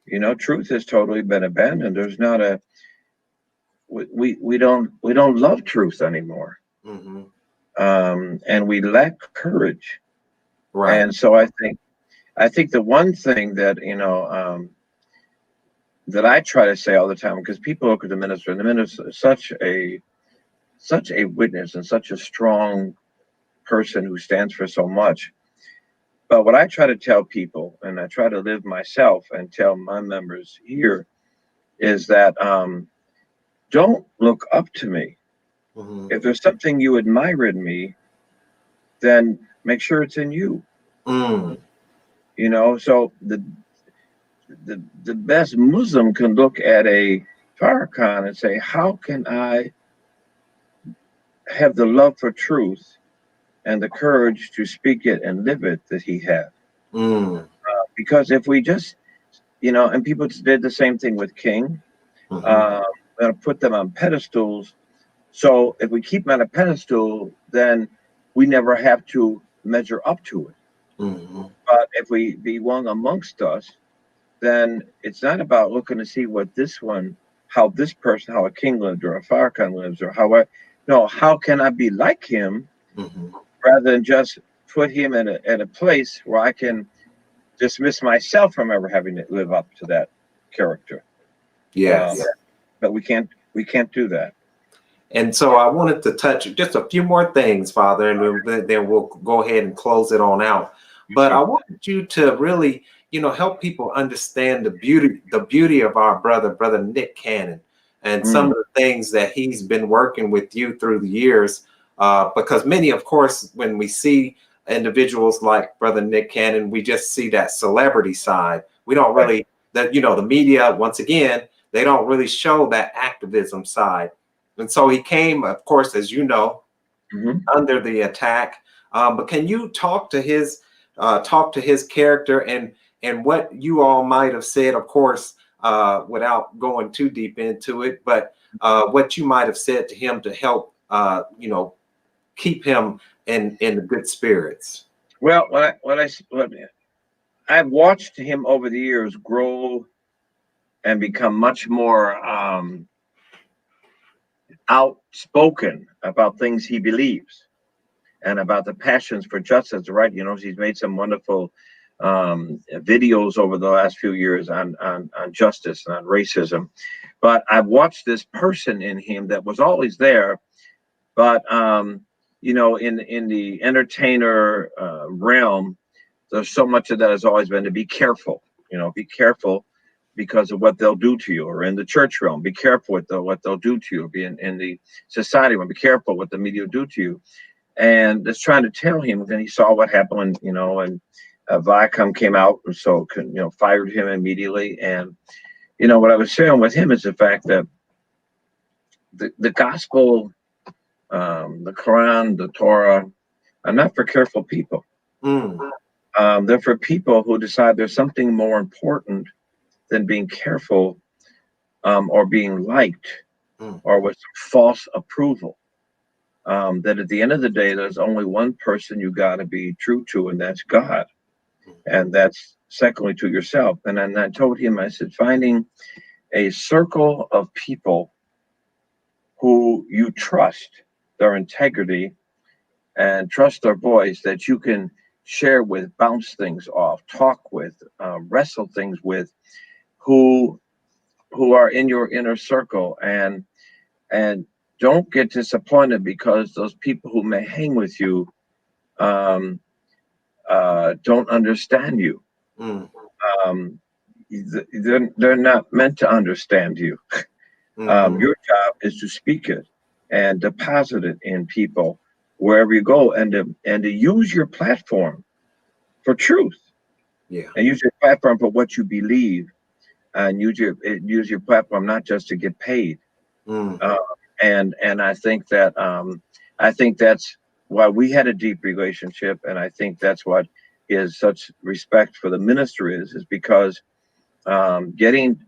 You know, truth has totally been abandoned. There's not a we don't love truth anymore, Hmm. and we lack courage. Right. And so I think the one thing that that I try to say all the time, because people look at the minister, and the minister is such a witness and such a strong person who stands for so much. But what I try to tell people, and I try to live myself and tell my members here, is that don't look up to me. Hmm. If there's something you admire in me, then make sure it's in you. Mm. So the best Muslim can look at a Farrakhan and say, how can I have the love for truth and the courage to speak it and live it that he had? Mm. Because if we just, and people did the same thing with King, Hmm. going to put them on pedestals. So if we keep them on a pedestal, then we never have to measure up to it. Hmm. But if we be one amongst us, then it's not about looking to see what this one, how this person, how a king lived or a Farrakhan lives, or how I, no, how can I be like him Hmm. rather than just put him in a place where I can dismiss myself from ever having to live up to that character. Um, Yes. but we can't do that. And so I wanted to touch just a few more things, Father, and then we'll go ahead and close it on out. But I Sure. wanted you to really, help people understand the beauty of our brother Nick Cannon, and some Mm, of the things that he's been working with you through the years. Because many, of course, when we see individuals like Brother Nick Cannon, we just see that celebrity side. We don't right. really, the media, once again, they don't really show that activism side. And so he came, of course, as you know, Hmm. under the attack. But can you talk to his character and what you all might have said, of course, without going too deep into it, but what you might have said to him to help, keep him in good spirits. Well, what I've watched him over the years grow and become much more outspoken about things he believes and about the passions for justice, right? He's made some wonderful videos over the last few years on justice and on racism. But I've watched this person in him that was always there, but in the entertainer realm, there's so much of that has always been to be careful. Be careful because of what they'll do to you, or in the church realm, be careful what they'll do to you. Be in the society realm, be careful what the media will do to you. And just trying to tell him. Then he saw what happened, and Viacom came out, and so fired him immediately. And what I was saying with him is the fact that the gospel, the Quran, the Torah, are not for careful people. Mm. They're for people who decide there's something more important than being careful, or being liked, Mm. or with false approval. That at the end of the day, there's only one person you got to be true to, and that's God. And that's secondly to yourself. And then I told him, I said, finding a circle of people who you trust their integrity and trust their voice, that you can share with, bounce things off, talk with, wrestle things with, who are in your inner circle, and don't get disappointed because those people who may hang with you um, don't understand you. Mm. Um, they're not meant to understand you. Hmm. Your job is to speak it and deposit it in people wherever you go, and to use your platform for truth, Yeah. and use your platform for what you believe, and use your platform not just to get paid. Mm. Uh, and I think that's why we had a deep relationship, and I think that's what is such respect for the minister is because getting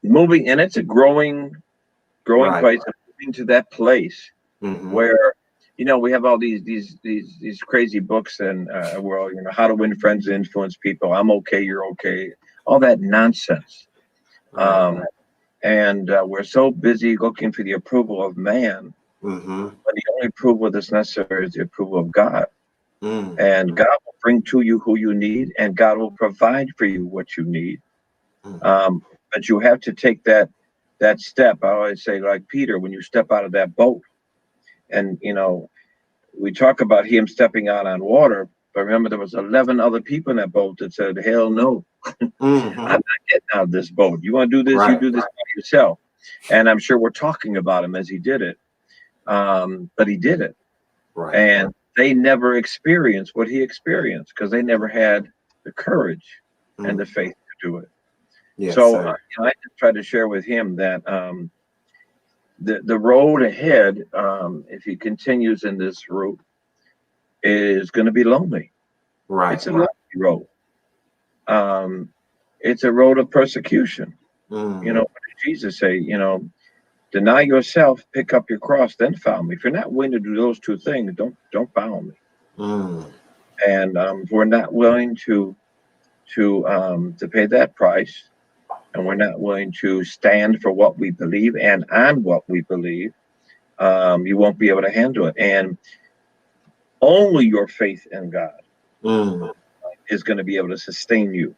moving, and it's a growing Right. place, moving to that place where, you know, we have all these crazy books and well, you know, how to win friends and influence people. I'm okay, you're okay. All that nonsense. Right. And we're so busy looking for the approval of man, Mm-hmm. but the only approval that's necessary is the approval of God. Mm. And God will bring to you who you need, and God will provide for you what you need. Mm. But you have to take that step. I always say, like Peter, when you step out of that boat, and you know, we talk about him stepping out on water, but remember there was 11 other people in that boat that said, "Hell no, I'm Mm-hmm. not getting out of this boat. You want to do this? You Right. do this by yourself." And I'm sure we're talking about him as he did it, but he did it, Right. and they never experienced what he experienced because they never had the courage and the Mm. faith to do it. Yes, So sir. you know, I just tried to share with him that the road ahead, if he continues in this route, is going to be lonely. Right. It's a lonely road. Um, it's a road of persecution. You know, Mm. what did Jesus say? You know, deny yourself, pick up your cross, then follow me. If you're not willing to do those two things, don't follow me. Mm. And if we're not willing to pay that price, and we're not willing to stand for what we believe and on what we believe, you won't be able to handle it. And only your faith in God Mm. is going to be able to sustain you.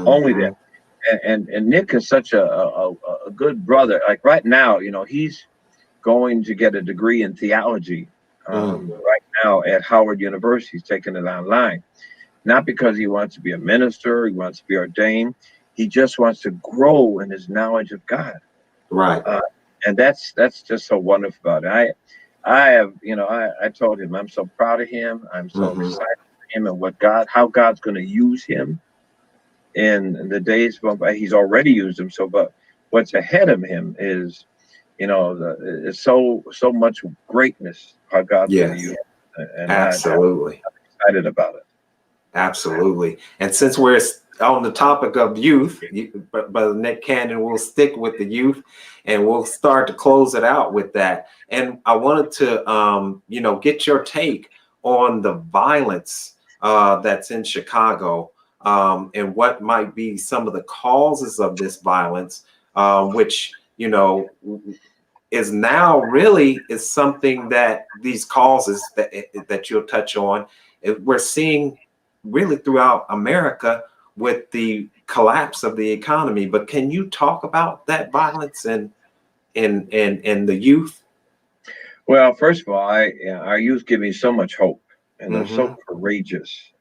Only Mm-hmm. that. And Nick is such a good brother. Like right now, you know, he's going to get a degree in theology Mm. right now at Howard University. He's taking it online, not because he wants to be a minister, he wants to be ordained. He just wants to grow in his knowledge of God. Right. Uh, and that's just so wonderful about it. I have, you know, I told him I'm so proud of him. I'm so Mm-hmm. excited for him and how God's going to use him in the days. Well, he's already used him. So, but what's ahead of him is, you know, it's so much greatness how God's going to Yes. use him. And I'm Absolutely. excited about it. Absolutely. And since we're on the topic of youth, Brother Nick Cannon, we'll stick with the youth and we'll start to close it out with that. And I wanted to, you know, get your take on the violence that's in Chicago, and what might be some of the causes of this violence, which, you know, is now really is something that these causes that you'll touch on, we're seeing really throughout America with the collapse of the economy. But can you talk about that violence and in the youth? Well, first of all, our youth give me so much hope, and they're so Mm-hmm. courageous.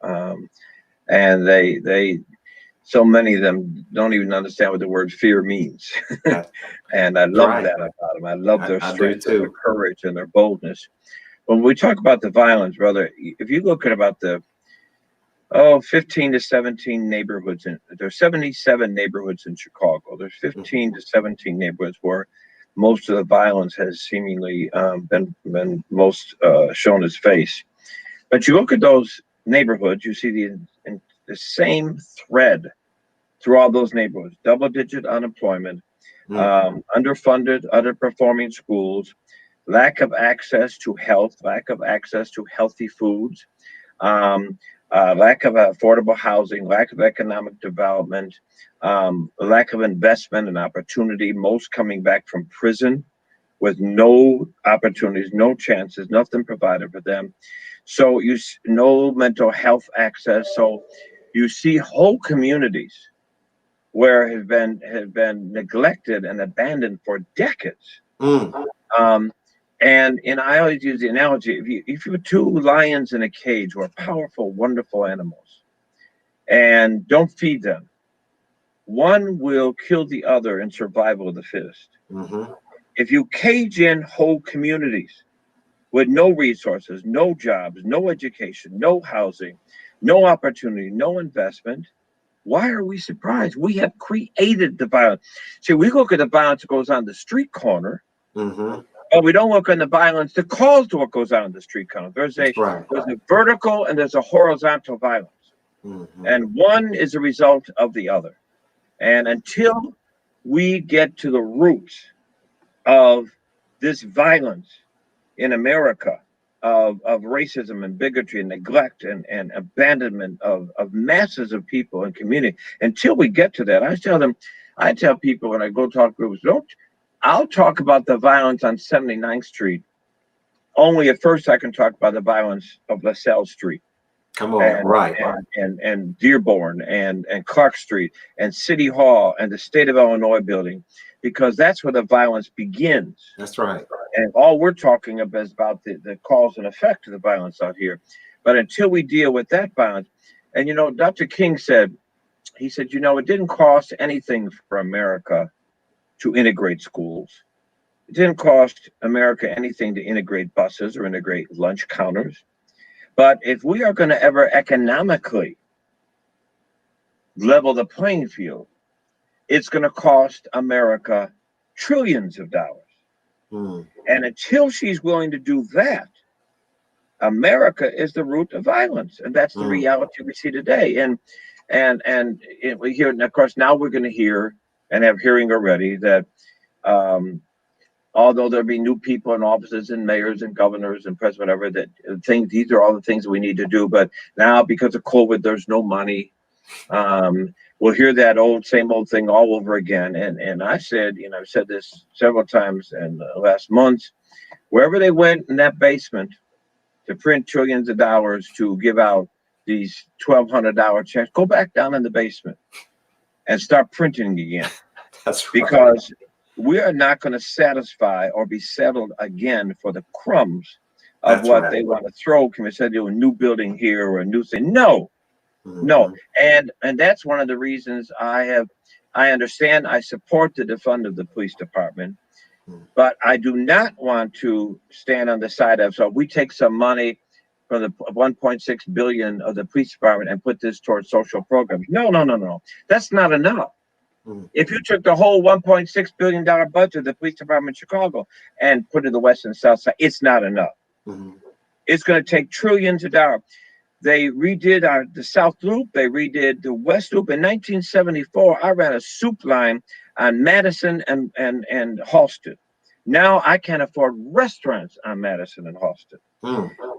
And they so many of them don't even understand what the word fear means. That's And I love right. that about them. I love their I do strength and their too. courage and their boldness. When we talk about the violence, brother, if you look at about the 15 to 17 neighborhoods, there's 77 neighborhoods in Chicago. There's Mm-hmm. 15 to 17 neighborhoods where most of the violence has seemingly been most shown its face. But you look at those neighborhoods, you see the same thread through all those neighborhoods: double-digit unemployment, Mm-hmm. underfunded, underperforming schools, lack of access to health, lack of access to healthy foods, um, lack of affordable housing, lack of economic development, lack of investment and opportunity, most coming back from prison with no opportunities, no chances, nothing provided for them. So no mental health access. So you see whole communities where have been neglected and abandoned for decades. Mm. Um, and I always use the analogy: if you have two lions in a cage who are powerful, wonderful animals, and don't feed them, one will kill the other in survival of the fittest. Mm-hmm. If you cage in whole communities with no resources, no jobs, no education, no housing, no opportunity, no investment, why are we surprised? We have created the violence. See, we look at the violence that goes on the street corner, Mm-hmm. but we don't look at the violence that calls to what goes on in the street corner. There's That's right. a vertical and there's a horizontal violence, Mm-hmm. and one is a result of the other. And until we get to the roots of this violence, in America of racism and bigotry and neglect and abandonment of masses of people and community. Until we get to that, I tell people when I go talk groups, I'll talk about the violence on 79th Street. Only at first I can talk about the violence of LaSalle Street. Come on, right. And Dearborn and Clark Street and City Hall and the State of Illinois building, because that's where the violence begins. That's right. And all we're talking about is about the cause and effect of the violence out here. But until we deal with that violence, and Dr. King said, it didn't cost anything for America to integrate schools. It didn't cost America anything to integrate buses or integrate lunch counters. But if we are going to ever economically level the playing field, it's going to cost America trillions of dollars. And until she's willing to do that, America is the root of violence. And that's the reality we see today. And we hear, and of course, now we're going to hear and have hearing already that although there'll be new people in offices and mayors and governors and president, whatever, these are all the things that we need to do. But now, because of COVID, there's no money. We'll hear that same old thing all over again. And I said, I've said this several times in the last months, wherever they went in that basement to print trillions of dollars to give out these $1,200 checks, go back down in the basement and start printing again. That's right. Because we are not going to satisfy or be settled again for the crumbs of what they want to throw. Can we say do a new building here or a new thing? No. And that's one of the reasons I understand, I support the defund of the police department, but I do not want to stand on the side of, so we take some money from the 1.6 billion of the police department and put this towards social programs. No. That's not enough. If you took the whole $1.6 billion budget of the police department in Chicago and put it in the west and south side, it's not enough. It's going to take trillions of dollars. They redid the South Loop. They redid the West Loop. In 1974, I ran a soup line on Madison and Halsted. Now I can't afford restaurants on Madison and Halsted.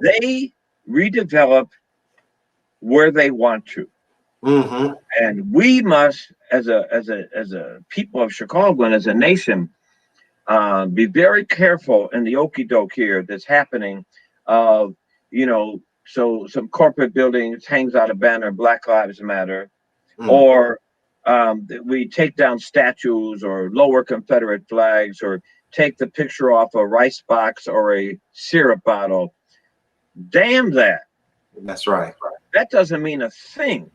They redevelop where they want to. And we must, as a people of Chicago and as a nation, be very careful in the okie doke here that's happening. So some corporate buildings hangs out a banner, Black Lives Matter, or we take down statues or lower Confederate flags or take the picture off a rice box or a syrup bottle. Damn that. That's right. That doesn't mean a thing.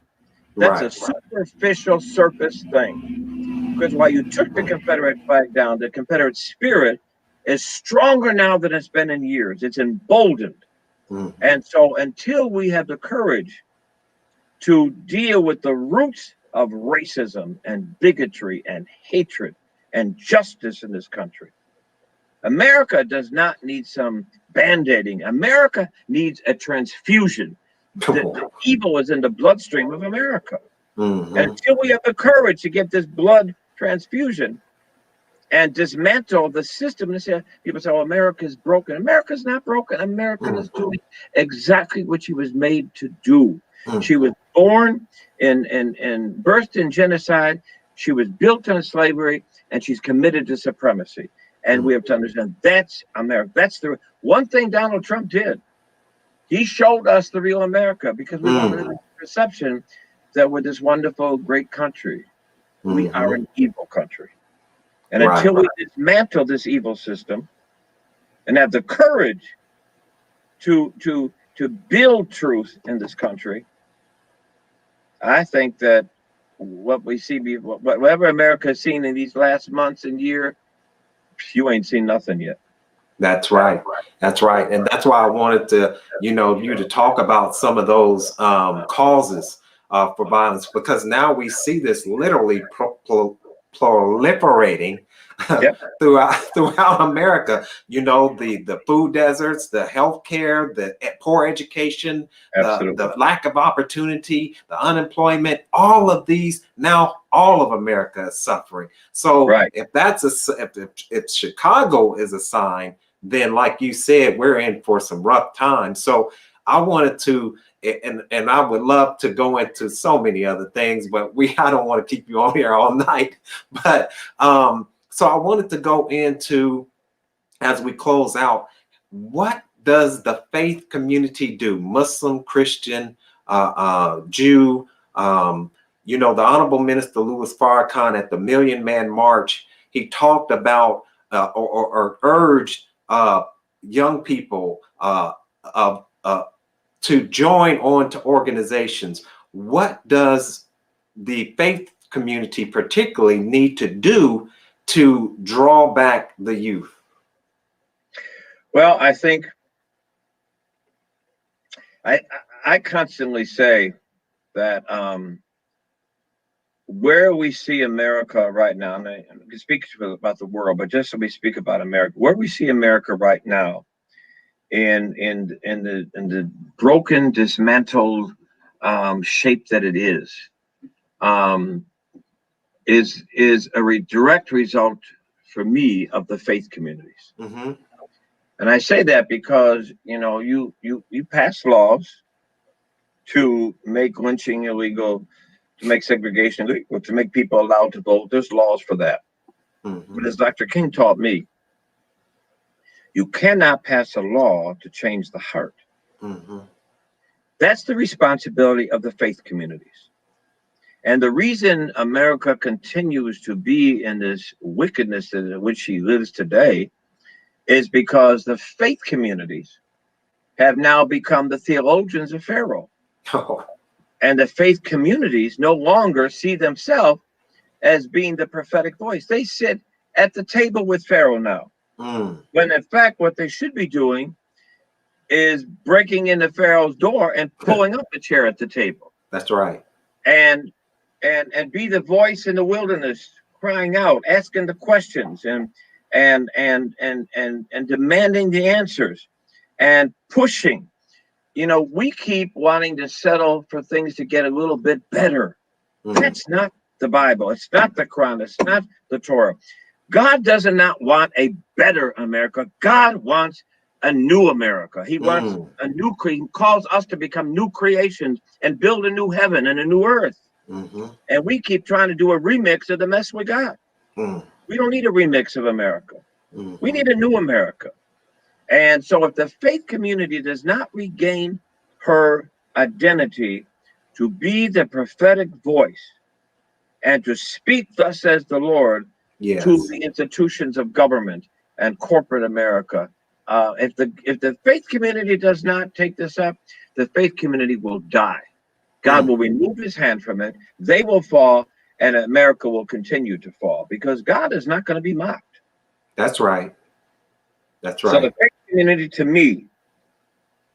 That's a superficial surface thing. Because while you took the Confederate flag down, the Confederate spirit is stronger now than it's been in years. It's emboldened. And so until we have the courage to deal with the roots of racism and bigotry and hatred and justice in this country, America does not need some band-aiding. America needs a transfusion. The evil is in the bloodstream of America. And until we have the courage to get this blood transfusion and dismantle the system, and say, people say, "Oh, America's broken." America's not broken. America is doing exactly what she was made to do. She was born and birthed in genocide. She was built on slavery, and she's committed to supremacy. And we have to understand that's America. That's the one thing Donald Trump did. He showed us the real America because we wanted the perception that we're this wonderful, great country. We are an evil country. And until we dismantle this evil system and have the courage to build truth in this country, I think that what we see, whatever America has seen in these last months and year, you ain't seen nothing yet. That's right. That's right. And that's why I wanted to, you to talk about some of those causes for violence, because now we see this literally proliferating throughout America. The food deserts, the healthcare, the poor education, the lack of opportunity, the unemployment, all of these, now all of America is suffering. So if that's if Chicago is a sign, then like you said, we're in for some rough times. So I wanted to, and I would love to go into so many other things, but I don't want to keep you on here all night. But so I wanted to go into, as we close out, what does the faith community do? Muslim, Christian, Jew. You know, the Honorable Minister Louis Farrakhan at the Million Man March, he talked about or urged young people to join on to organizations. What does the faith community particularly need to do to draw back the youth? Well, I think I constantly say that where we see America right now, and I can speak about the world, but just so we speak about America, where we see America right now in the broken, dismantled shape that it is a direct result for me of the faith communities. Mm-hmm. And I say that because, you know, you pass laws to make lynching illegal, to make segregation illegal, to make people allowed to vote. There's laws for that. Mm-hmm. But as Dr. King taught me, you cannot pass a law to change the heart. Mm-hmm. That's the responsibility of the faith communities. And the reason America continues to be in this wickedness in which she lives today is because the faith communities have now become the theologians of Pharaoh. Oh. And the faith communities no longer see themselves as being the prophetic voice. They sit at the table with Pharaoh now. When in fact, what they should be doing is breaking into Pharaoh's door and pulling up the chair at the table. That's right. And be the voice in the wilderness, crying out, asking the questions, and demanding the answers, and pushing. You know, we keep wanting to settle for things to get a little bit better. That's not the Bible. It's not the Quran. It's not the Torah. God does not want a better America. God wants a new America. He wants a new He calls us to become new creations and build a new heaven and a new earth. And we keep trying to do a remix of the mess we got. We don't need a remix of America. We need a new America. And so if the faith community does not regain her identity to be the prophetic voice and to speak thus says the Lord to the institutions of government and corporate America, if the faith community does not take this up, the faith community will die. God will remove his hand from it. They will fall, and America will continue to fall because God is not going to be mocked. That's right. That's right. So the faith community, to me,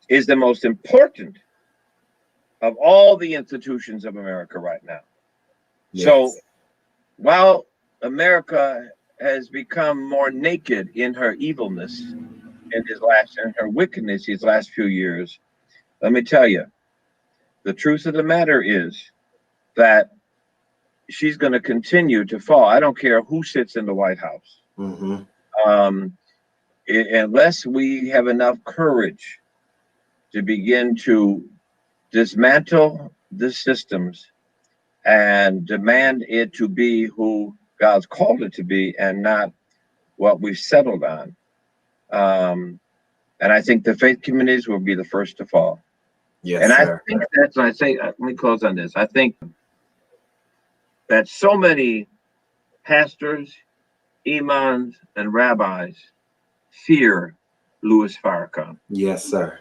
is the most important of all the institutions of America right now. Yes. So while America has become more naked in her evilness and her wickedness these last few years, let me tell you, the truth of the matter is that she's going to continue to fall. I don't care who sits in the White House. Unless we have enough courage to begin to dismantle the systems and demand it to be who God's called it to be and not what we've settled on. And I think the faith communities will be the first to fall. Yes, and sir. I think that's when I say, let me close on this. I think that so many pastors, imams, and rabbis fear Louis Farrakhan. Yes, sir.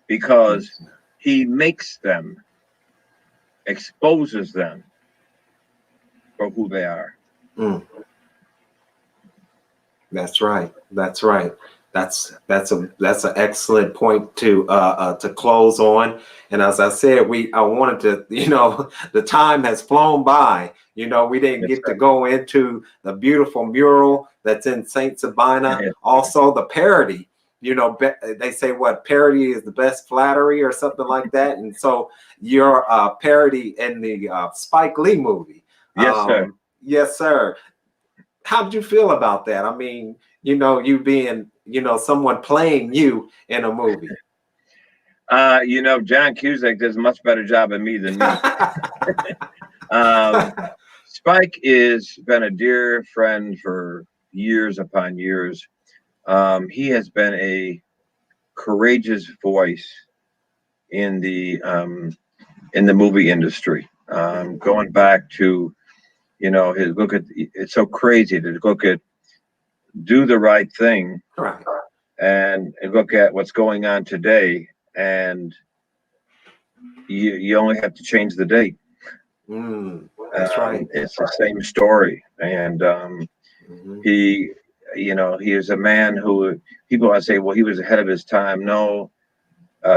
Because he makes them, exposes them for who they are. That's right. That's right. That's an excellent point to close on. And as I said, I wanted to, the time has flown by. We didn't get to go into the beautiful mural that's in St. Sabina. Also the parody. They say what parody is the best flattery or something like that. And so your parody in the Spike Lee movie. Yes, sir. Yes, sir. How did you feel about that? I mean, you know, you being, you know, someone playing you in a movie. You know, John Cusack does a much better job of me than me. Um, Spike is been a dear friend for years upon years. He has been a courageous voice in the movie industry. Going back to, you know, his look at, it's so crazy to look at Do the Right Thing Right. and look at what's going on today, and you only have to change the date. That's right. It's the same story, and Hmm. he, you know, he is a man who people I say, well, he was ahead of his time. No,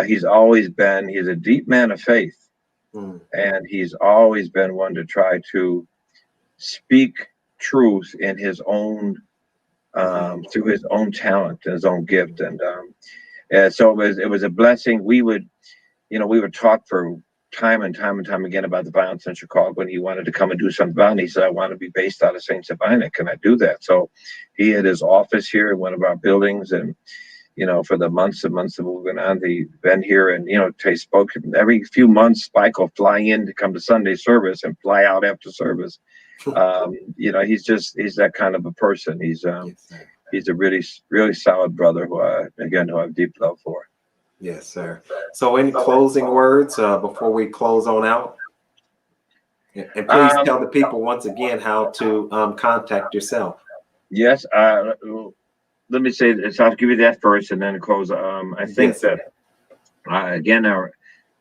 he's always been. He's a deep man of faith, Mm. and he's always been one to try to speak truth in his own through his own talent and his own gift, and so it was a blessing. We would, you know, we would talk for time and time and time again about the violence in Chicago, and he wanted to come and do something about it. He said, I want to be based out of St. Sabina. Can I do that? So he had his office here in one of our buildings, and you know, for the months and months of moving on, he's been here, and you know, Tay spoke every few months. Spike will fly in to come to Sunday service and fly out after service. You know, he's that kind of a person. Yes, sir. He's a really really solid brother who who I have deep love for. Yes, sir. So, any closing words before we close on out? And please Um, tell the people once again how to contact yourself. yes, let me say this. I'll give you that first, and then close. I think Yes, that sir. again, our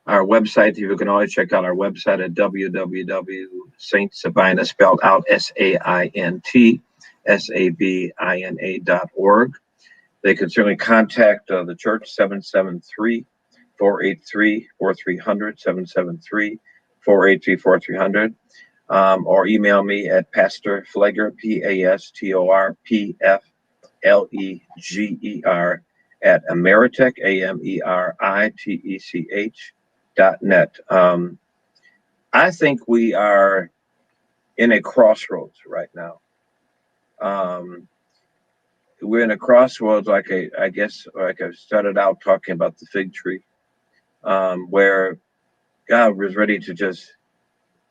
website. You can always check out our website at www.saintsabina, spelled out SAINTSABINA.org. They can certainly contact the church 773-483-4300, 773-483-4300, or email me at Pastor Pfleger, PastorPfleger at Ameritech, AMERITECH.net. I think we are in a crossroads right now. We're in a crossroads, I guess, like I started out talking about the fig tree, where God was ready to just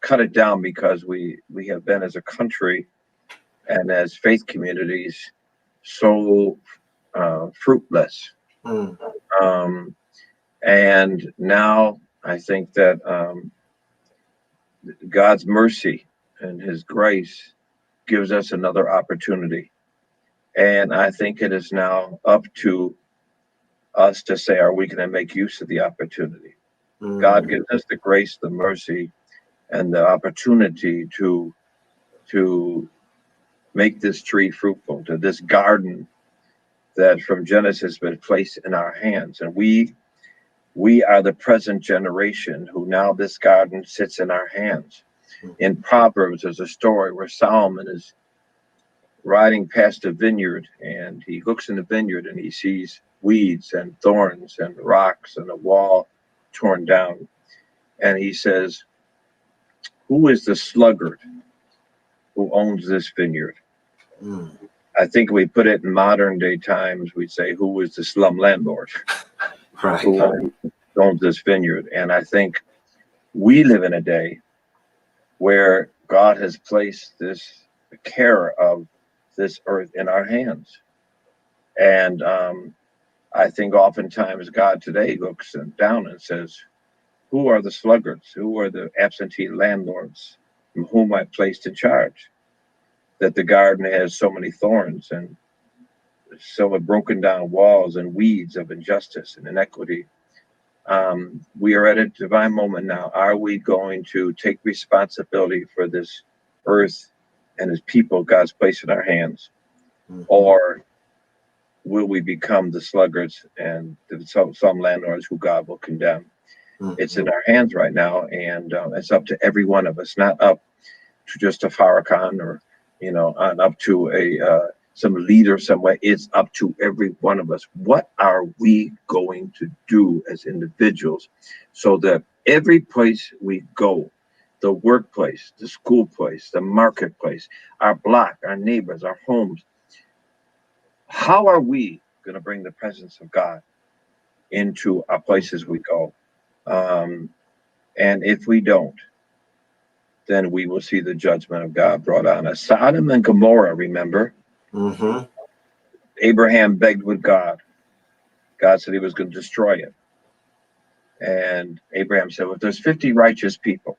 cut it down because we have been as a country and as faith communities so fruitless. Mm. Um, and now I think that God's mercy and His grace gives us another opportunity. And I think it is now up to us to say, are we going to make use of the opportunity? God Mm. gives us the grace, the mercy, and the opportunity to make this tree fruitful, to this garden that from Genesis has been placed in our hands. And we are the present generation who now this garden sits in our hands. In Proverbs, there's a story where Solomon is riding past a vineyard, and he looks in the vineyard and he sees weeds and thorns and rocks and a wall torn down. And he says, who is the sluggard who owns this vineyard? Mm. I think we put it in modern day times, we'd say, who is the slum landlord Right. who owns this vineyard? And I think we live in a day where God has placed this care of this earth in our hands. And I think oftentimes God today looks down and says, who are the sluggards? Who are the absentee landlords whom I placed in charge? That the garden has so many thorns and so many broken down walls and weeds of injustice and inequity. We are at a divine moment now. Are we going to take responsibility for this earth and His people God's placed in our hands? Mm-hmm. Or will we become the sluggards and some landlords who God will condemn? Mm-hmm. It's in our hands right now, and it's up to every one of us, not up to just a Farrakhan or, up to a some leader somewhere. It's up to every one of us. What are we going to do as individuals so that every place we go, the workplace, the school place, the marketplace, our block, our neighbors, our homes. How are we going to bring the presence of God into our places we go? And if we don't, then we will see the judgment of God brought on us. Sodom and Gomorrah, remember? Mm-hmm. Abraham begged with God. God said he was going to destroy it. And Abraham said, well, if there's 50 righteous people,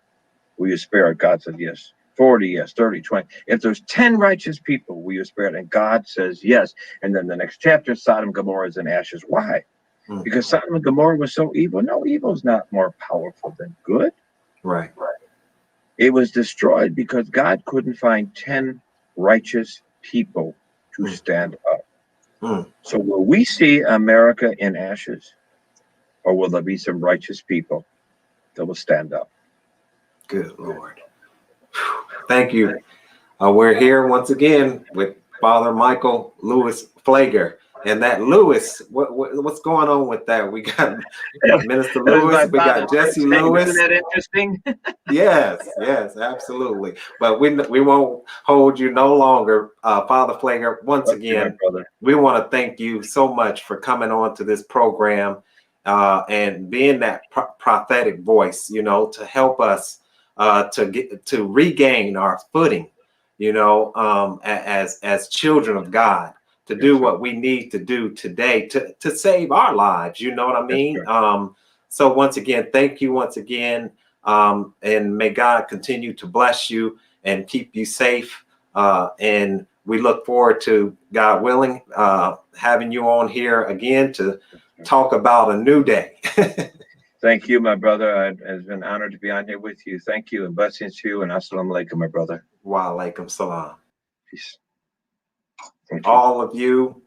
will you spare it? God said, yes. 40, yes. 30, 20. If there's 10 righteous people, will you spare it? And God says, yes. And then the next chapter, Sodom and Gomorrah is in ashes. Why? Mm-hmm. Because Sodom and Gomorrah was so evil. No, evil is not more powerful than good. Right. It was destroyed because God couldn't find 10 righteous people to stand up. So will we see America in ashes, or will there be some righteous people that will stand up? Good Lord. Thank you. We're here once again with Father Michael Lewis Pfleger. And that Lewis, what's going on with that? We got Minister Lewis, we got Jesse Lewis. Isn't that interesting? Yes, absolutely. But we won't hold you no longer, Father Pfleger. Once again, we want to thank you so much for coming on to this program and being that prophetic voice, to help us to regain our footing, as children of God. To do what we need to do today to save our lives. You know what I mean? Right. So once again, thank you once again. And may God continue to bless you and keep you safe. And we look forward to, God willing, having you on here again to talk about a new day. Thank you, my brother. It's been an honor to be on here with you. Thank you and blessings to you. And assalamu alaikum, my brother. Wa alaikum salam. Peace. All of you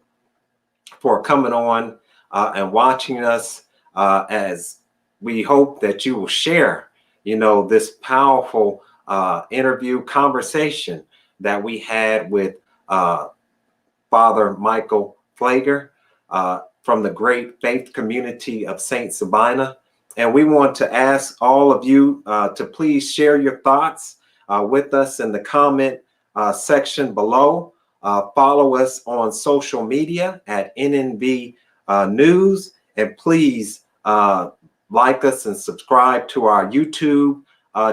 for coming on and watching us as we hope that you will share, this powerful interview conversation that we had with Father Michael Pfleger from the great faith community of St. Sabina. And we want to ask all of you to please share your thoughts with us in the comment section below. Follow us on social media at NNV News, and please like us and subscribe to our YouTube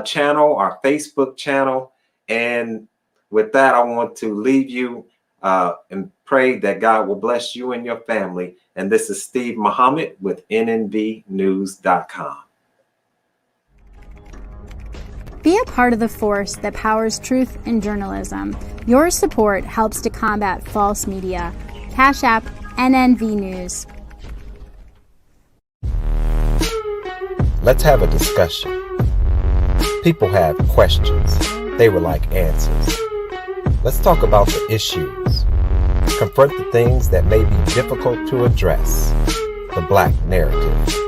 channel, our Facebook channel. And with that, I want to leave you and pray that God will bless you and your family. And this is Steve Muhammad with nnvnews.com. Be a part of the force that powers truth in journalism. Your support helps to combat false media. Cash App NNV News. Let's have a discussion. People have questions. They would like answers. Let's talk about the issues. Confront the things that may be difficult to address. The Black narrative.